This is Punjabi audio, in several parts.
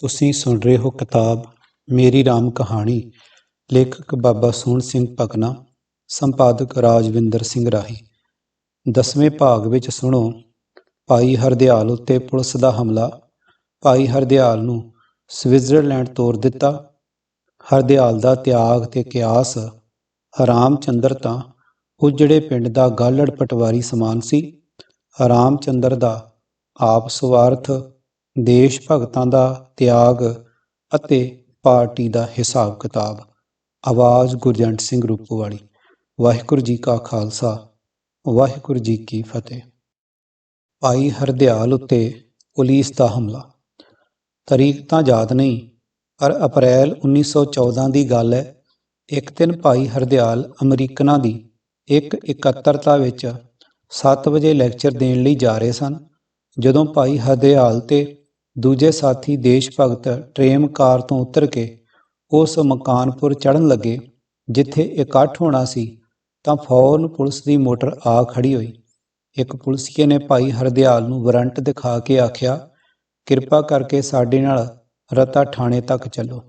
ਤੁਸੀਂ ਸੁਣ ਰਹੇ ਹੋ ਕਿਤਾਬ ਮੇਰੀ ਰਾਮ ਕਹਾਣੀ। ਲੇਖਕ ਬਾਬਾ ਸੋਹਣ ਸਿੰਘ ਭਕਨਾ, ਸੰਪਾਦਕ ਰਾਜਵਿੰਦਰ ਸਿੰਘ ਰਾਹੀ। 10ਵੇਂ ਭਾਗ ਵਿੱਚ ਸੁਣੋ। ਭਾਈ ਹਰਦਿਆਲ ਉੱਤੇ ਪੁਲਿਸ ਦਾ ਹਮਲਾ। ਭਾਈ ਹਰਦਿਆਲ ਨੂੰ ਸਵਿਟਜ਼ਰਲੈਂਡ ਤੋਰ ਦਿੱਤਾ। ਹਰਦਿਆਲ ਦਾ ਤਿਆਗ ਤੇ ਕਿਆਸ। ਰਾਮ ਚੰਦਰ ਤਾਂ ਉਜੜੇ ਪਿੰਡ ਦਾ ਗਾਲੜ ਪਟਵਾਰੀ ਸਮਾਨ ਸੀ। ਰਾਮ ਚੰਦਰ ਦਾ ਆਪ ਸਵਾਰਥ, ਦੇਸ਼ ਭਗਤਾਂ ਦਾ ਤਿਆਗ ਅਤੇ ਪਾਰਟੀ ਦਾ ਹਿਸਾਬ ਕਿਤਾਬ। ਆਵਾਜ਼ ਗੁਰਜੰਟ ਸਿੰਘ ਰੂਪੋਵਾਲੀ। ਵਾਹਿਗੁਰੂ ਜੀ ਕਾ ਖਾਲਸਾ, ਵਾਹਿਗੁਰੂ ਜੀ ਕੀ ਫਤਿਹ। ਭਾਈ ਹਰਦਿਆਲ ਉੱਤੇ ਪੁਲਿਸ ਦਾ ਹਮਲਾ। ਤਾਰੀਖ ਤਾਂ ਯਾਦ ਨਹੀਂ, ਪਰ ਅਪ੍ਰੈਲ 1914 ਦੀ ਗੱਲ ਹੈ। ਇੱਕ ਦਿਨ ਭਾਈ ਹਰਦਿਆਲ ਅਮਰੀਕਨਾਂ ਦੀ ਇੱਕ ਇਕੱਤਰਤਾ ਵਿੱਚ 7 ਵਜੇ ਲੈਕਚਰ ਦੇਣ ਲਈ ਜਾ ਰਹੇ ਸਨ। ਜਦੋਂ ਭਾਈ ਹਰਦਿਆਲ ਤੇ ਦੂਜੇ ਸਾਥੀ ਦੇਸ਼ ਭਗਤ ਟ੍ਰੇਨ ਕਾਰ ਤੋਂ ਉਤਰ ਕੇ ਉਸ ਮਕਾਨਪੁਰ ਚੜ੍ਹਨ ਲੱਗੇ ਜਿੱਥੇ ਇਕੱਠ ਹੋਣਾ ਸੀ, ਤਾਂ ਫੌਰਨ ਪੁਲਿਸ ਦੀ ਮੋਟਰ ਆ ਖੜੀ ਹੋਈ। ਇੱਕ ਪੁਲਿਸੀਏ ਨੇ ਭਾਈ ਹਰਦਿਆਲ ਨੂੰ ਵਾਰੰਟ ਦਿਖਾ ਕੇ ਆਖਿਆ, ਕਿਰਪਾ ਕਰਕੇ ਸਾਡੇ ਨਾਲ ਰਤਾ ਥਾਣੇ ਤੱਕ ਚੱਲੋ।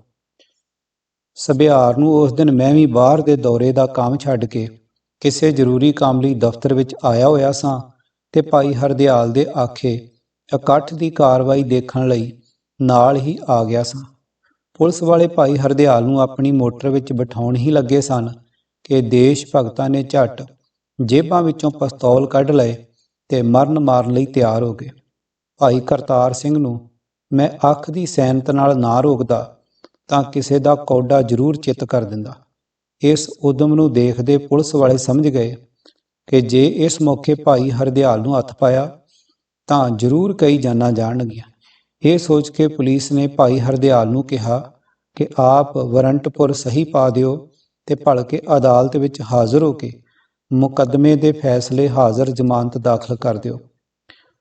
ਸਭਿਆਰ ਨੂੰ ਉਸ ਦਿਨ ਮੈਂ ਵੀ ਬਾਹਰ ਦੇ ਦੌਰੇ ਦਾ ਕੰਮ ਛੱਡ ਕੇ ਕਿਸੇ ਜ਼ਰੂਰੀ ਕੰਮ ਲਈ ਦਫ਼ਤਰ ਵਿੱਚ ਆਇਆ ਹੋਇਆ ਸਾਂ ਤੇ ਭਾਈ ਹਰਦਿਆਲ ਦੇ ਆਖੇ ਇਕੱਠ ਦੀ ਕਾਰਵਾਈ ਦੇਖਣ ਲਈ ਨਾਲ ਹੀ ਆ ਗਿਆ ਸਾਂ। ਪੁਲਿਸ ਵਾਲੇ ਭਾਈ ਹਰਦਿਆਲ ਨੂੰ ਆਪਣੀ ਮੋਟਰ ਵਿੱਚ ਬਿਠਾਉਣ ਹੀ ਲੱਗੇ ਸਨ ਕਿ ਦੇਸ਼ ਭਗਤਾਂ ਨੇ ਝੱਟ ਜੇਬਾਂ ਵਿੱਚੋਂ ਪਿਸਤੌਲ ਕੱਢ ਲਏ ਤੇ ਮਰਨ ਮਾਰਨ ਲਈ ਤਿਆਰ ਹੋ ਗਏ। ਭਾਈ ਕਰਤਾਰ ਸਿੰਘ ਨੂੰ ਮੈਂ ਅੱਖ ਦੀ ਸੈਨਤ ਨਾਲ ਨਾ ਰੋਕਦਾ ਤਾਂ ਕਿਸੇ ਦਾ ਕੌਡਾ ਜ਼ਰੂਰ ਚਿੱਤ ਕਰ ਦਿੰਦਾ। ਇਸ ਉਦਮ ਨੂੰ ਦੇਖਦੇ ਪੁਲਿਸ ਵਾਲੇ ਸਮਝ ਗਏ ਕਿ ਜੇ ਇਸ ਮੌਕੇ ਭਾਈ ਹਰਦਿਆਲ ਨੂੰ ਹੱਥ ਪਾਇਆ ਤਾਂ ਜ਼ਰੂਰ ਕਈ ਜਾਨਾਂ ਜਾਣਗੀਆਂ। ਇਹ ਸੋਚ ਕੇ ਪੁਲਿਸ ਨੇ ਭਾਈ ਹਰਦਿਆਲ ਨੂੰ ਕਿਹਾ ਕਿ ਆਪ ਵਾਰੰਟਪੁਰ ਸਹੀ ਪਾ ਦਿਓ ਤੇ ਭਲਕੇ ਅਦਾਲਤ ਵਿੱਚ ਹਾਜ਼ਰ ਹੋ ਕੇ ਮੁਕੱਦਮੇ ਦੇ ਫੈਸਲੇ ਹਾਜ਼ਰ ਜ਼ਮਾਨਤ ਦਾਖਲ ਕਰ ਦਿਓ।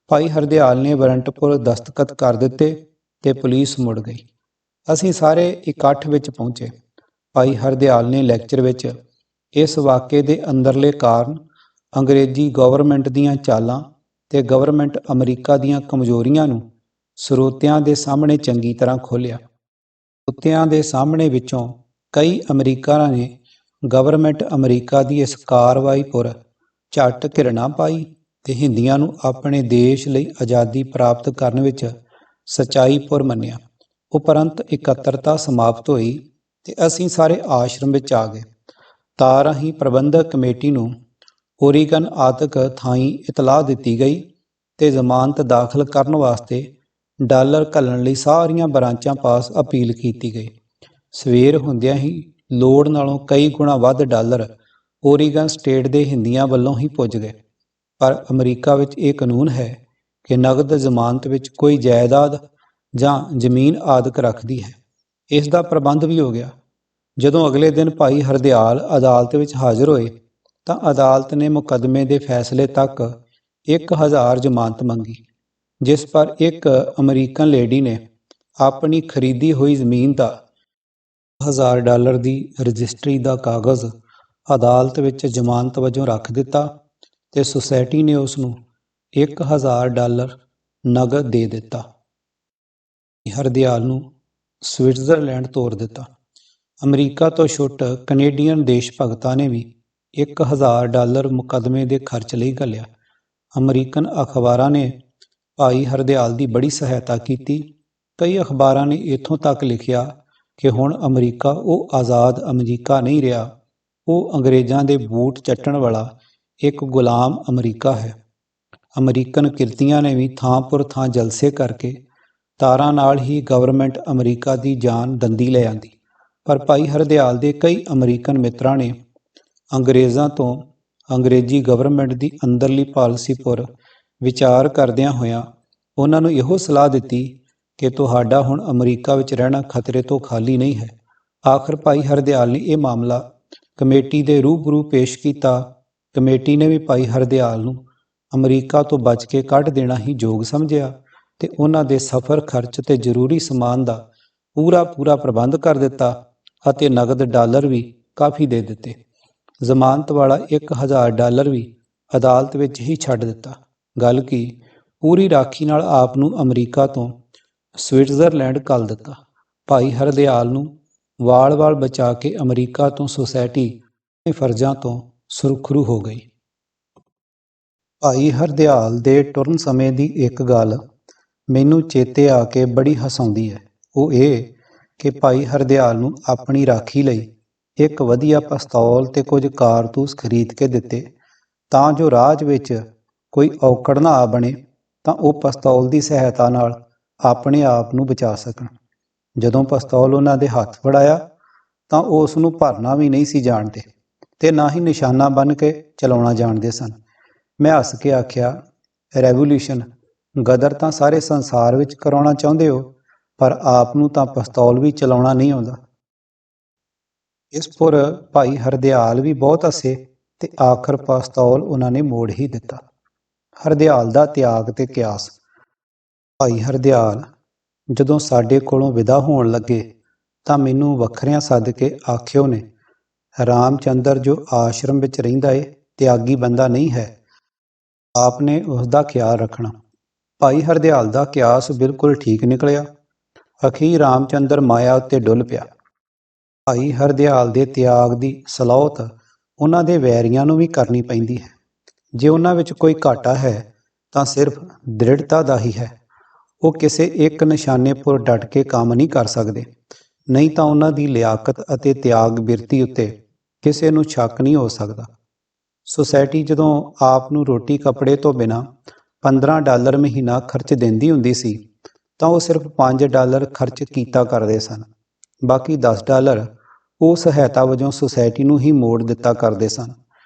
ਭਾਈ ਹਰਦਿਆਲ ਨੇ ਵਾਰੰਟਪੁਰ ਦਸਤਖਤ ਕਰ ਦਿੱਤੇ ਤੇ ਪੁਲਿਸ ਮੁੜ ਗਈ। ਅਸੀਂ ਸਾਰੇ ਇਕੱਠ ਵਿੱਚ ਪਹੁੰਚੇ। ਭਾਈ ਹਰਦਿਆਲ ਨੇ ਲੈਕਚਰ ਵਿੱਚ ਇਸ ਵਾਕੇ ਦੇ ਅੰਦਰਲੇ ਕਾਰਨ, ਅੰਗਰੇਜ਼ੀ ਗਵਰਨਮੈਂਟ ਦੀਆਂ ਚਾਲਾਂ ਤੇ ਗਵਰਨਮੈਂਟ ਅਮਰੀਕਾ ਦੀਆਂ ਕਮਜ਼ੋਰੀਆਂ ਨੂੰ ਸਰੋਤਿਆਂ ਦੇ ਸਾਹਮਣੇ ਚੰਗੀ ਤਰ੍ਹਾਂ ਖੋਲ੍ਹਿਆ। ਸਰੋਤਿਆਂ ਦੇ ਸਾਹਮਣੇ ਵਿੱਚੋਂ ਕਈ ਅਮਰੀਕਨਾਂ ਨੇ ਗਵਰਨਮੈਂਟ ਅਮਰੀਕਾ ਦੀ ਇਸ ਕਾਰਵਾਈ ਪੁਰ ਝੱਟ ਘਿਰਣਾ ਪਾਈ ਤੇ ਹਿੰਦੀਆਂ ਨੂੰ ਆਪਣੇ ਦੇਸ਼ ਲਈ ਆਜ਼ਾਦੀ ਪ੍ਰਾਪਤ ਕਰਨ ਵਿੱਚ ਸੱਚਾਈ ਪੁਰ ਮੰਨਿਆ। ਉਪਰੰਤ ਇਕੱਤਰਤਾ ਸਮਾਪਤ ਹੋਈ ਤੇ ਅਸੀਂ ਸਾਰੇ ਆਸ਼ਰਮ ਵਿੱਚ ਆ ਗਏ। ਤਾਂ ਰਾਹੀਂ ਪ੍ਰਬੰਧਕ ਕਮੇਟੀ ਨੂੰ ਓਰੀਗਨ ਆਦਿਕ ਥਾਈਂ ਇਤਲਾਹ ਦਿੱਤੀ ਗਈ ਤੇ ਜ਼ਮਾਨਤ ਦਾਖਲ ਕਰਨ ਵਾਸਤੇ ਡਾਲਰ ਘੱਲਣ ਲਈ ਸਾਰੀਆਂ ਬ੍ਰਾਂਚਾਂ ਪਾਸ ਅਪੀਲ ਕੀਤੀ ਗਈ। ਸਵੇਰ ਹੁੰਦਿਆਂ ਹੀ ਲੋੜ ਨਾਲੋਂ ਕਈ ਗੁਣਾ ਵੱਧ ਡਾਲਰ ਓਰੀਗਨ ਸਟੇਟ ਦੇ ਹਿੰਦੀਆਂ ਵੱਲੋਂ ਹੀ ਪੁੱਜ ਗਏ। ਪਰ ਅਮਰੀਕਾ ਵਿੱਚ ਇਹ ਕਾਨੂੰਨ ਹੈ ਕਿ ਨਗਦ ਜ਼ਮਾਨਤ ਵਿੱਚ ਕੋਈ ਜਾਇਦਾਦ ਜਾਂ ਜ਼ਮੀਨ ਆਦਿਕ ਰੱਖਦੀ ਹੈ। ਇਸ ਦਾ ਪ੍ਰਬੰਧ ਵੀ ਹੋ ਗਿਆ। ਜਦੋਂ ਅਗਲੇ ਦਿਨ ਭਾਈ ਹਰਦਿਆਲ ਅਦਾਲਤ ਵਿੱਚ ਹਾਜ਼ਰ ਹੋਏ ਤਾਂ ਅਦਾਲਤ ਨੇ ਮੁਕੱਦਮੇ ਦੇ ਫੈਸਲੇ ਤੱਕ 1000 ਜ਼ਮਾਨਤ ਮੰਗੀ, ਜਿਸ ਪਰ ਇੱਕ ਅਮਰੀਕਨ ਲੇਡੀ ਨੇ ਆਪਣੀ ਖਰੀਦੀ ਹੋਈ ਜ਼ਮੀਨ ਦਾ $1000 ਦੀ ਰਜਿਸਟਰੀ ਦਾ ਕਾਗਜ਼ ਅਦਾਲਤ ਵਿੱਚ ਜ਼ਮਾਨਤ ਵਜੋਂ ਰੱਖ ਦਿੱਤਾ ਤੇ ਸੁਸਾਇਟੀ ਨੇ ਉਸ ਨੂੰ $1000 ਨਗਦ ਦੇ ਦਿੱਤਾ। ਹਰਦਿਆਲ ਨੂੰ ਸਵਿਟਜ਼ਰਲੈਂਡ ਤੋਰ ਦਿੱਤਾ। ਅਮਰੀਕਾ ਤੋਂ ਛੁੱਟ ਕੈਨੇਡੀਅਨ ਦੇਸ਼ ਭਗਤਾਂ ਨੇ ਵੀ $1000 ਮੁਕੱਦਮੇ ਦੇ ਖਰਚ ਲਈ ਘੱਲਿਆ। ਅਮਰੀਕਨ ਅਖਬਾਰਾਂ ਨੇ ਭਾਈ ਹਰਦਿਆਲ ਦੀ ਬੜੀ ਸਹਾਇਤਾ ਕੀਤੀ। ਕਈ ਅਖਬਾਰਾਂ ਨੇ ਇੱਥੋਂ ਤੱਕ ਲਿਖਿਆ ਕਿ ਹੁਣ ਅਮਰੀਕਾ ਉਹ ਆਜ਼ਾਦ ਅਮਰੀਕਾ ਨਹੀਂ ਰਿਹਾ, ਉਹ ਅੰਗਰੇਜ਼ਾਂ ਦੇ ਬੂਟ ਚੱਟਣ ਵਾਲਾ ਇੱਕ ਗੁਲਾਮ ਅਮਰੀਕਾ ਹੈ। ਅਮਰੀਕਨ ਕਿਰਤੀਆਂ ਨੇ ਵੀ ਥਾਂ ਪੁਰ ਥਾਂ ਜਲਸੇ ਕਰਕੇ ਤਾਰਾਂ ਨਾਲ ਹੀ ਗਵਰਨਮੈਂਟ ਅਮਰੀਕਾ ਦੀ ਜਾਨ ਦੰਦੀ ਲੈ ਆਂਦੀ। ਪਰ ਭਾਈ ਹਰਦਿਆਲ ਦੇ ਕਈ ਅਮਰੀਕਨ ਮਿੱਤਰਾਂ ਨੇ ਅੰਗਰੇਜ਼ਾਂ ਤੋਂ ਅੰਗਰੇਜ਼ੀ ਗਵਰਨਮੈਂਟ ਦੀ ਅੰਦਰਲੀ ਪਾਲਿਸੀ ਪੁਰ ਵਿਚਾਰ ਕਰਦਿਆਂ ਹੋਇਆਂ ਉਹਨਾਂ ਨੂੰ ਇਹੋ ਸਲਾਹ ਦਿੱਤੀ ਕਿ ਤੁਹਾਡਾ ਹੁਣ ਅਮਰੀਕਾ ਵਿੱਚ ਰਹਿਣਾ ਖਤਰੇ ਤੋਂ ਖਾਲੀ ਨਹੀਂ ਹੈ। ਆਖਰ ਭਾਈ ਹਰਦਿਆਲ ਨੇ ਇਹ ਮਾਮਲਾ ਕਮੇਟੀ ਦੇ ਰੂਬਰੂ ਪੇਸ਼ ਕੀਤਾ। ਕਮੇਟੀ ਨੇ ਵੀ ਭਾਈ ਹਰਦਿਆਲ ਨੂੰ ਅਮਰੀਕਾ ਤੋਂ ਬਚ ਕੇ ਕੱਢ ਦੇਣਾ ਹੀ ਯੋਗ ਸਮਝਿਆ ਤੇ ਉਹਨਾਂ ਦੇ ਸਫ਼ਰ ਖਰਚ ਤੇ ਜ਼ਰੂਰੀ ਸਮਾਨ ਦਾ ਪੂਰਾ ਪ੍ਰਬੰਧ ਕਰ ਦਿੱਤਾ ਅਤੇ ਨਗਦ ਡਾਲਰ ਵੀ ਕਾਫੀ ਦੇ ਦਿੱਤੇ। ਜ਼ਮਾਨਤ ਵਾਲਾ $1000 ਵੀ ਅਦਾਲਤ ਵਿੱਚ ਹੀ ਛੱਡ ਦਿੱਤਾ। ਗੱਲ ਕੀ ਪੂਰੀ ਰਾਖੀ ਨਾਲ ਆਪ ਨੂੰ ਅਮਰੀਕਾ ਤੋਂ ਸਵਿਟਜ਼ਰਲੈਂਡ ਘੱਲ ਦਿੱਤਾ। ਭਾਈ ਹਰਦਿਆਲ ਨੂੰ ਵਾਲ-ਵਾਲ ਬਚਾ ਕੇ ਅਮਰੀਕਾ ਤੋਂ ਸੁਸਾਇਟੀ ਆਪਣੇ ਫਰਜ਼ਾਂ ਤੋਂ ਸੁਰਖਰੂ ਹੋ ਗਈ। ਭਾਈ ਹਰਦਿਆਲ ਦੇ ਟੁਰਨ ਸਮੇਂ ਦੀ ਇੱਕ ਗੱਲ ਮੈਨੂੰ ਚੇਤੇ ਆ ਕੇ ਬੜੀ ਹਸਾਉਂਦੀ ਹੈ। ਉਹ ਇਹ ਕਿ ਭਾਈ ਹਰਦਿਆਲ ਨੂੰ ਆਪਣੀ ਰਾਖੀ ਲਈ ਇੱਕ ਵਧੀਆ ਪਿਸਤੌਲ ਤੇ ਕੁਝ ਕਾਰਤੂਸ ਖਰੀਦ ਕੇ ਦਿੱਤੇ, ਤਾਂ ਜੋ ਰਾਹ ਵਿੱਚ ਕੋਈ ਔਕੜ ਨਾ ਆ ਬਣੇ ਤਾਂ ਉਹ ਪਿਸਤੌਲ ਦੀ ਸਹਾਇਤਾ ਨਾਲ ਆਪਣੇ ਆਪ ਨੂੰ ਬਚਾ ਸਕਣ। ਜਦੋਂ ਪਿਸਤੌਲ ਉਹਨਾਂ ਦੇ ਹੱਥ ਫੜਾਇਆ ਤਾਂ ਉਹ ਉਸ ਨੂੰ ਭਰਨਾ ਵੀ ਨਹੀਂ ਸੀ ਜਾਣਦੇ ਤੇ ਨਾ ਹੀ ਨਿਸ਼ਾਨਾ ਬੰਨ੍ਹ ਕੇ ਚਲਾਉਣਾ ਜਾਣਦੇ ਸਨ। ਮੈਂ ਹੱਸ ਕੇ ਆਖਿਆ, ਰੈਵੋਲੂਸ਼ਨ, ਗਦਰ ਤਾਂ ਸਾਰੇ ਸੰਸਾਰ ਵਿੱਚ ਕਰਾਉਣਾ ਚਾਹੁੰਦੇ ਹੋ, ਪਰ ਆਪ ਨੂੰ ਤਾਂ ਪਿਸਤੌਲ ਵੀ ਚਲਾਉਣਾ ਨਹੀਂ ਆਉਂਦਾ। ਇਸ ਪੁਰ ਭਾਈ ਹਰਦਿਆਲ ਵੀ ਬਹੁਤ ਹੱਸੇ ਤੇ ਆਖਰ ਪਿਸਤੌਲ ਉਹਨਾਂ ਨੇ ਮੋੜ ਹੀ ਦਿੱਤਾ। ਹਰਦਿਆਲ ਦਾ ਤਿਆਗ ਤੇ ਕਿਆਸ। ਭਾਈ ਹਰਦਿਆਲ ਜਦੋਂ ਸਾਡੇ ਕੋਲੋਂ ਵਿਦਾ ਹੋਣ ਲੱਗੇ ਤਾਂ ਮੈਨੂੰ ਵੱਖਰਿਆਂ ਸੱਦ ਕੇ ਆਖਿਓ ਨੇ, ਰਾਮ ਚੰਦਰ ਜੋ ਆਸ਼ਰਮ ਵਿੱਚ ਰਹਿੰਦਾ ਏ ਤਿਆਗੀ ਬੰਦਾ ਨਹੀਂ ਹੈ, ਆਪ ਨੇ ਉਸ ਦਾ ਖਿਆਲ ਰੱਖਣਾ। ਭਾਈ ਹਰਦਿਆਲ ਦਾ ਕਿਆਸ ਬਿਲਕੁਲ ਠੀਕ ਨਿਕਲਿਆ। ਅਖੀਰ ਰਾਮ ਚੰਦਰ ਮਾਇਆ ਉੱਤੇ ਡੁੱਲ ਪਿਆ। ਭਾਈ ਹਰਦਿਆਲ ਦੇ ਤਿਆਗ ਦੀ ਸਲਾਹੁਤ ਉਹਨਾਂ ਦੇ ਵੈਰੀਆਂ ਨੂੰ ਵੀ ਕਰਨੀ ਪੈਂਦੀ ਹੈ। ਜੇ ਉਹਨਾਂ ਵਿੱਚ ਕੋਈ ਘਾਟਾ ਹੈ ਤਾਂ ਸਿਰਫ ਦ੍ਰਿੜਤਾ ਦਾ ਹੀ ਹੈ। ਉਹ ਕਿਸੇ ਇੱਕ ਨਿਸ਼ਾਨੇ ਪੁਰ ਡਟ ਕੇ ਕੰਮ ਨਹੀਂ ਕਰ ਸਕਦੇ, ਨਹੀਂ ਤਾਂ ਉਹਨਾਂ ਦੀ ਲਿਆਕਤ ਅਤੇ ਤਿਆਗ ਬਿਰਤੀ ਉੱਤੇ ਕਿਸੇ ਨੂੰ ਸ਼ੱਕ ਨਹੀਂ ਹੋ ਸਕਦਾ। ਸੁਸਾਇਟੀ ਜਦੋਂ ਆਪ ਨੂੰ ਰੋਟੀ ਕੱਪੜੇ ਤੋਂ ਬਿਨਾਂ $15 ਮਹੀਨਾ ਖਰਚ ਦਿੰਦੀ ਹੁੰਦੀ ਸੀ ਤਾਂ ਉਹ ਸਿਰਫ $5 ਖਰਚ ਕੀਤਾ ਕਰਦੇ ਸਨ। ਬਾਕੀ $10 ਉਹ ਸਹਾਇਤਾ ਵਜੋਂ ਸੁਸਾਇਟੀ ਨੂੰ ਹੀ ਮੋੜ ਦਿੱਤਾ ਕਰਦੇ ਸਨ।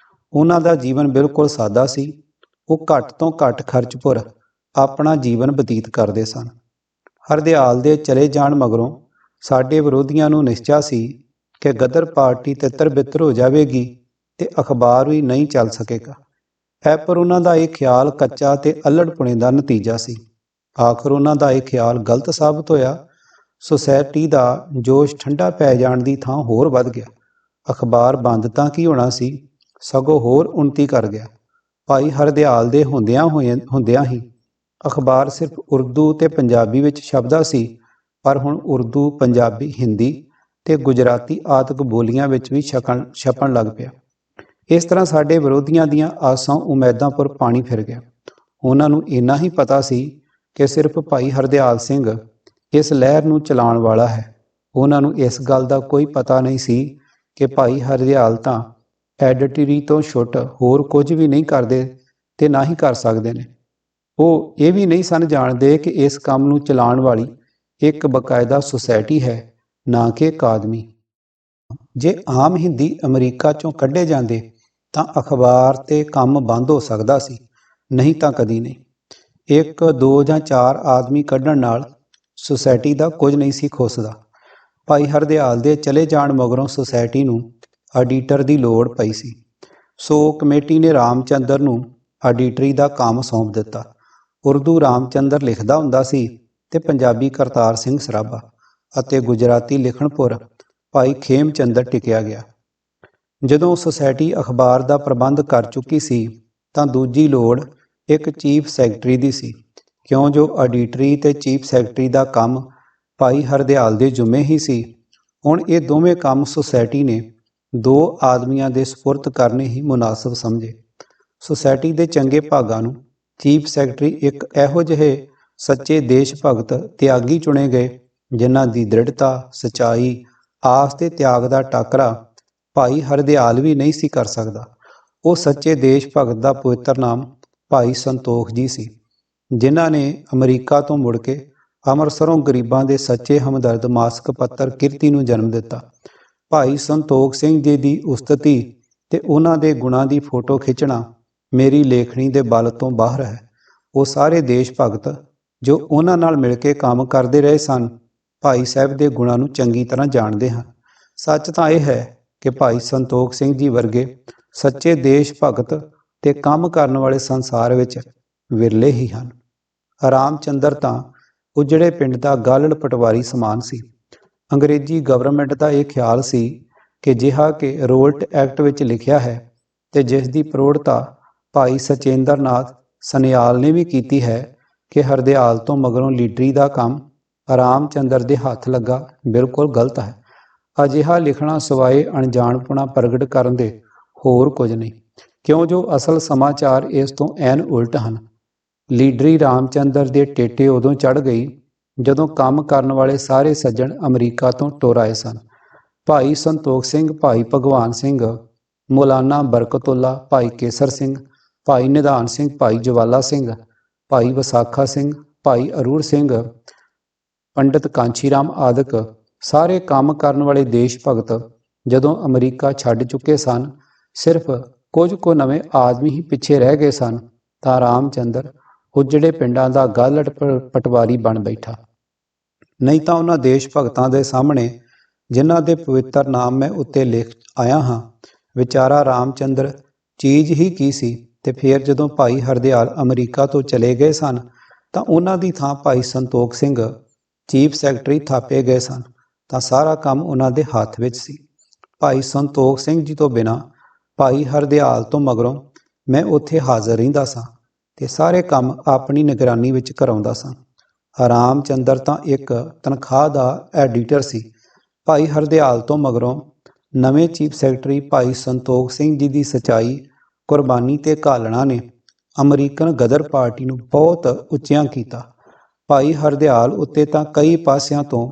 ਉਹਨਾਂ ਦਾ ਜੀਵਨ ਬਿਲਕੁਲ ਸਾਦਾ ਸੀ। ਉਹ ਘੱਟ ਤੋਂ ਘੱਟ ਖਰਚ ਪੁਰ ਆਪਣਾ ਜੀਵਨ ਬਤੀਤ ਕਰਦੇ ਸਨ। ਹਰਦਿਆਲ ਦੇ ਚਲੇ ਜਾਣ ਮਗਰੋਂ ਸਾਡੇ ਵਿਰੋਧੀਆਂ ਨੂੰ ਨਿਸ਼ਚਾ ਸੀ ਕਿ ਗਦਰ ਪਾਰਟੀ ਤਿੱਤਰ-ਬਿੱਤਰ ਹੋ ਜਾਵੇਗੀ ਤੇ ਅਖਬਾਰ ਵੀ ਨਹੀਂ ਚੱਲ ਸਕੇਗਾ। ਪਰ ਉਹਨਾਂ ਦਾ ਇਹ ਖਿਆਲ ਕੱਚਾ ਤੇ ਅੱਲੜਪੁਣੇ ਦਾ ਨਤੀਜਾ ਸੀ। ਆਖਰ ਉਹਨਾਂ ਦਾ ਇਹ ਖਿਆਲ ਗਲਤ ਸਾਬਤ ਹੋਇਆ। ਸੁਸਾਇਟੀ ਦਾ ਜੋਸ਼ ਠੰਡਾ ਪੈ ਜਾਣ ਦੀ ਥਾਂ ਹੋਰ ਵੱਧ ਗਿਆ। ਅਖਬਾਰ ਬੰਦ ਤਾਂ ਕੀ ਹੋਣਾ ਸੀ, ਸਗੋਂ ਹੋਰ ਉੱਨਤੀ ਕਰ ਗਿਆ। ਭਾਈ ਹਰਦਿਆਲ ਦੇ ਹੁੰਦਿਆਂ ਹੀ ਅਖਬਾਰ ਸਿਰਫ ਉਰਦੂ ਤੇ ਪੰਜਾਬੀ ਵਿੱਚ ਛਪਦਾ ਸੀ, ਪਰ ਹੁਣ ਉਰਦੂ, ਪੰਜਾਬੀ, ਹਿੰਦੀ ਤੇ ਗੁਜਰਾਤੀ ਆਦਿਕ ਬੋਲੀਆਂ ਵਿੱਚ ਵੀ ਛਪਣ ਲੱਗ ਪਿਆ। ਇਸ ਤਰ੍ਹਾਂ ਸਾਡੇ ਵਿਰੋਧੀਆਂ ਦੀਆਂ ਆਸਾਂ ਉਮੀਦਾਂ ਪੁਰ ਪਾਣੀ ਫਿਰ ਗਿਆ। ਉਹਨਾਂ ਨੂੰ ਇੰਨਾ ਹੀ ਪਤਾ ਸੀ ਕਿ ਸਿਰਫ ਭਾਈ ਹਰਦਿਆਲ ਸਿੰਘ ਇਸ ਲਹਿਰ ਨੂੰ ਚਲਾਉਣ ਵਾਲਾ ਹੈ। ਉਹਨਾਂ ਨੂੰ ਇਸ ਗੱਲ ਦਾ ਕੋਈ ਪਤਾ ਨਹੀਂ ਸੀ ਕਿ ਭਾਈ ਹਰਦਿਆਲ ਤਾਂ ਐਡਿਟਰੀ ਤੋਂ ਛੁੱਟ ਹੋਰ ਕੁਝ ਵੀ ਨਹੀਂ ਕਰਦੇ ਤੇ ਨਾ ਹੀ ਕਰ ਸਕਦੇ ਨੇ। ਉਹ ਇਹ ਵੀ ਨਹੀਂ ਸਨ ਜਾਣਦੇ ਕਿ ਇਸ ਕੰਮ ਨੂੰ ਚਲਾਉਣ ਵਾਲੀ ਇੱਕ ਬਕਾਇਦਾ ਸੁਸਾਇਟੀ ਹੈ, ਨਾ ਕਿ ਇੱਕ ਆਦਮੀ। ਜੇ ਆਮ ਹਿੰਦੀ ਅਮਰੀਕਾ ਚੋਂ ਕੱਢੇ ਜਾਂਦੇ ਤਾਂ ਅਖਬਾਰ ਤੇ ਕੰਮ ਬੰਦ ਹੋ ਸਕਦਾ ਸੀ, ਨਹੀਂ ਤਾਂ ਕਦੀ ਨਹੀਂ। 1, 2 ਜਾਂ 4 ਆਦਮੀ ਕੱਢਣ ਨਾਲ ਸੁਸਾਇਟੀ ਦਾ ਕੁਝ ਨਹੀਂ ਸੀ ਖੁੱਸਦਾ। ਭਾਈ ਹਰਦਿਆਲ ਦੇ ਚਲੇ ਜਾਣ ਮਗਰੋਂ ਸੁਸਾਇਟੀ ਨੂੰ ਆਡੀਟਰ ਦੀ ਲੋੜ ਪਈ ਸੀ, ਸੋ ਕਮੇਟੀ ਨੇ ਰਾਮ ਚੰਦਰ ਨੂੰ ਆਡੀਟਰੀ ਦਾ ਕੰਮ ਸੌਂਪ ਦਿੱਤਾ। ਉਰਦੂ ਰਾਮ ਚੰਦਰ ਲਿਖਦਾ ਹੁੰਦਾ ਸੀ ਤੇ ਪੰਜਾਬੀ ਕਰਤਾਰ ਸਿੰਘ ਸਰਾਭਾ ਅਤੇ ਗੁਜਰਾਤੀ ਲਿਖਣ ਪੁਰ ਭਾਈ ਖੇਮ ਚੰਦਰ ਟਿਕਿਆ ਗਿਆ। ਜਦੋਂ ਸੁਸਾਇਟੀ ਅਖਬਾਰ ਦਾ ਪ੍ਰਬੰਧ ਕਰ ਚੁੱਕੀ ਸੀ ਤਾਂ ਦੂਜੀ ਲੋੜ ਇੱਕ ਚੀਫ ਸੈਕਟਰੀ ਦੀ ਸੀ, ਕਿਉਂ ਜੋ ਆਡੀਟਰੀ ਤੇ ਚੀਫ ਸੈਕਟਰੀ ਦਾ ਕੰਮ ਭਾਈ ਹਰਦਿਆਲ ਦੇ ਜ਼ਿੰਮੇ ਹੀ ਸੀ। ਹੁਣ ਇਹ ਦੋਵੇਂ ਕੰਮ ਸੁਸਾਇਟੀ ਨੇ 2 ਆਦਮੀਆਂ ਦੇ ਸਪੁਰਦ ਕਰਨੇ ਹੀ ਮੁਨਾਸਬ ਸਮਝੇ। ਸੁਸਾਇਟੀ ਦੇ ਚੰਗੇ ਭਾਗਾਂ ਨੂੰ ਚੀਫ ਸੈਕਟਰੀ ਇੱਕ ਇਹੋ ਜਿਹੇ ਸੱਚੇ ਦੇਸ਼ ਭਗਤ ਤਿਆਗੀ ਚੁਣੇ ਗਏ ਜਿਨ੍ਹਾਂ ਦੀ ਦ੍ਰਿੜਤਾ, ਸਚਾਈ, ਆਸ ਤੇ ਤਿਆਗ ਦਾ ਟਾਕਰਾ ਭਾਈ ਹਰਦਿਆਲ ਵੀ ਨਹੀਂ ਸੀ ਕਰ ਸਕਦਾ। ਉਹ ਸੱਚੇ ਦੇਸ਼ ਭਗਤ ਦਾ ਪਵਿੱਤਰ ਨਾਮ ਭਾਈ ਸੰਤੋਖ ਜੀ ਸੀ, ਜਿਨ੍ਹਾਂ ਨੇ ਅਮਰੀਕਾ ਤੋਂ ਮੁੜ ਕੇ ਅੰਮ੍ਰਿਤਸਰੋਂ ਗਰੀਬਾਂ ਦੇ ਸੱਚੇ ਹਮਦਰਦ ਮਾਸਕ ਪੱਤਰ ਕਿਰਤੀ ਨੂੰ ਜਨਮ ਦਿੱਤਾ। ਭਾਈ ਸੰਤੋਖ ਸਿੰਘ ਜੀ ਦੀ ਉਸਤਤੀ ਤੇ ਉਹਨਾਂ ਦੇ ਗੁਣਾਂ ਦੀ ਫੋਟੋ ਖਿੱਚਣਾ ਮੇਰੀ ਲੇਖਣੀ ਦੇ ਬਲ ਤੋਂ ਬਾਹਰ ਹੈ। ਉਹ ਸਾਰੇ ਦੇਸ਼ ਭਗਤ ਜੋ ਉਹਨਾਂ ਨਾਲ ਮਿਲ ਕੇ ਕੰਮ ਕਰਦੇ ਰਹੇ ਸਨ, ਭਾਈ ਸਾਹਿਬ ਦੇ ਗੁਣਾਂ ਨੂੰ ਚੰਗੀ ਤਰ੍ਹਾਂ ਜਾਣਦੇ ਹਨ। ਸੱਚ ਤਾਂ ਇਹ ਹੈ ਕਿ ਭਾਈ ਸੰਤੋਖ ਸਿੰਘ ਜੀ ਵਰਗੇ ਸੱਚੇ ਦੇਸ਼ ਭਗਤ ਤੇ ਕੰਮ ਕਰਨ ਵਾਲੇ ਸੰਸਾਰ ਵਿੱਚ ਵਿਰਲੇ ਹੀ ਹਨ। ਰਾਮ ਚੰਦਰ ਤਾਂ ਉਜੜੇ ਪਿੰਡ ਦਾ ਗਾਲੜ ਪਟਵਾਰੀ ਸਮਾਨ ਸੀ। ਅੰਗਰੇਜ਼ੀ ਗਵਰਨਮੈਂਟ ਦਾ ਇਹ ਖਿਆਲ ਸੀ ਕਿ ਜਿਹਾ ਕਿ ਰੋਲਟ ਐਕਟ ਵਿੱਚ ਲਿਖਿਆ ਹੈ ਤੇ ਜਿਸ ਦੀ ਪ੍ਰੋੜਤਾ ਭਾਈ ਸਚੇਂਦਰ ਨਾਥ ਸਨਿਆਲ ਨੇ ਵੀ ਕੀਤੀ ਹੈ ਕਿ ਹਰਦਿਆਲ ਤੋਂ ਮਗਰੋਂ ਲੀਡਰੀ ਦਾ ਕੰਮ ਰਾਮ ਚੰਦਰ ਦੇ ਹੱਥ ਲੱਗਾ ਬਿਲਕੁਲ ਗਲਤ ਹੈ। ਅਜਿਹਾ ਲਿਖਣਾ ਸਿਵਾਏ ਅਣਜਾਣਪੁਣਾ ਪ੍ਰਗਟ ਕਰਨ ਦੇ ਹੋਰ ਕੁਝ ਨਹੀਂ, ਕਿਉਂ ਜੋ ਅਸਲ ਸਮਾਚਾਰ ਇਸ ਤੋਂ ਐਨ ਉਲਟ ਹਨ। ਲੀਡਰੀ ਰਾਮਚੰਦਰ ਦੇ ਟੇਟੇ ਉਦੋਂ ਚੜ੍ਹ ਗਈ ਜਦੋਂ ਕੰਮ ਕਰਨ ਵਾਲੇ ਸਾਰੇ ਸੱਜਣ ਅਮਰੀਕਾ ਤੋਂ ਟੁਰ ਆਏ ਸਨ। ਭਾਈ ਸੰਤੋਖ ਸਿੰਘ, ਭਾਈ ਭਗਵਾਨ ਸਿੰਘ, ਮੌਲਾਨਾ ਬਰਕਤੁੱਲਾ, ਭਾਈ ਕੇਸਰ ਸਿੰਘ, ਭਾਈ ਨਿਧਾਨ ਸਿੰਘ, ਭਾਈ ਜਵਾਲਾ ਸਿੰਘ, ਭਾਈ ਵਿਸਾਖਾ ਸਿੰਘ, ਭਾਈ ਅਰੂੜ ਸਿੰਘ, ਪੰਡਿਤ ਕਾਂਚੀ ਰਾਮ ਆਦਿਕ ਸਾਰੇ ਕੰਮ ਕਰਨ ਵਾਲੇ ਦੇਸ਼ ਭਗਤ ਜਦੋਂ ਅਮਰੀਕਾ ਛੱਡ ਚੁੱਕੇ ਸਨ, ਸਿਰਫ ਕੁਝ ਕੁ ਨਵੇਂ ਆਦਮੀ ਹੀ ਪਿੱਛੇ ਰਹਿ ਗਏ ਸਨ, ਤਾਂ ਰਾਮਚੰਦਰ ਉਜੜੇ ਪਿੰਡਾਂ ਦਾ ਗਾਲੜ ਪਟਵਾਰੀ ਬਣ ਬੈਠਾ। ਨਹੀਂ ਤਾਂ ਉਹਨਾਂ ਦੇਸ਼ ਭਗਤਾਂ ਦੇ ਸਾਹਮਣੇ ਜਿਨ੍ਹਾਂ ਦੇ ਪਵਿੱਤਰ ਨਾਮ ਮੈਂ ਉੱਤੇ ਲਿਖ ਆਇਆ ਹਾਂ, ਵਿਚਾਰਾ ਰਾਮਚੰਦਰ ਚੀਜ਼ ਹੀ ਕੀ ਸੀ। ਤੇ ਫਿਰ ਜਦੋਂ ਭਾਈ ਹਰਦਿਆਲ ਅਮਰੀਕਾ ਤੋਂ ਚਲੇ ਗਏ ਸਨ, ਤਾਂ ਉਹਨਾਂ ਦੀ ਥਾਂ ਭਾਈ ਸੰਤੋਖ ਸਿੰਘ ਚੀਫ ਸੈਕਟਰੀ ਥਾਪੇ ਗਏ ਸਨ, ਤਾਂ ਸਾਰਾ ਕੰਮ ਉਹਨਾਂ ਦੇ ਹੱਥ ਵਿੱਚ ਸੀ। ਭਾਈ ਸੰਤੋਖ ਸਿੰਘ ਜੀ ਤੋਂ ਬਿਨਾਂ ਭਾਈ ਹਰਦਿਆਲ ਤੋਂ ਮਗਰੋਂ ਮੈਂ ਉੱਥੇ ਹਾਜ਼ਰ ਰਹਿੰਦਾ ਸਾਂ ਤੇ ਸਾਰੇ ਕੰਮ ਆਪਣੀ ਨਿਗਰਾਨੀ ਵਿੱਚ ਕਰਾਉਂਦਾ ਸਾਂ। ਰਾਮਚੰਦਰ ਤਾਂ ਇੱਕ ਤਨਖਾਹ ਦਾ ਐਡੀਟਰ ਸੀ। ਭਾਈ ਹਰਦਿਆਲ ਤੋਂ ਮਗਰੋਂ ਨਵੇਂ ਚੀਫ ਸੈਕਟਰੀ ਭਾਈ ਸੰਤੋਖ ਸਿੰਘ ਜੀ ਦੀ ਸਚਾਈ, ਕੁਰਬਾਨੀ ਤੇ ਘਾਲਣਾ ਨੇ ਅਮਰੀਕਨ ਗਦਰ ਪਾਰਟੀ ਨੂੰ ਬਹੁਤ ਉੱਚਿਆਂ ਕੀਤਾ। ਭਾਈ ਹਰਦਿਆਲ ਉੱਤੇ ਤਾਂ ਕਈ ਪਾਸਿਆਂ ਤੋਂ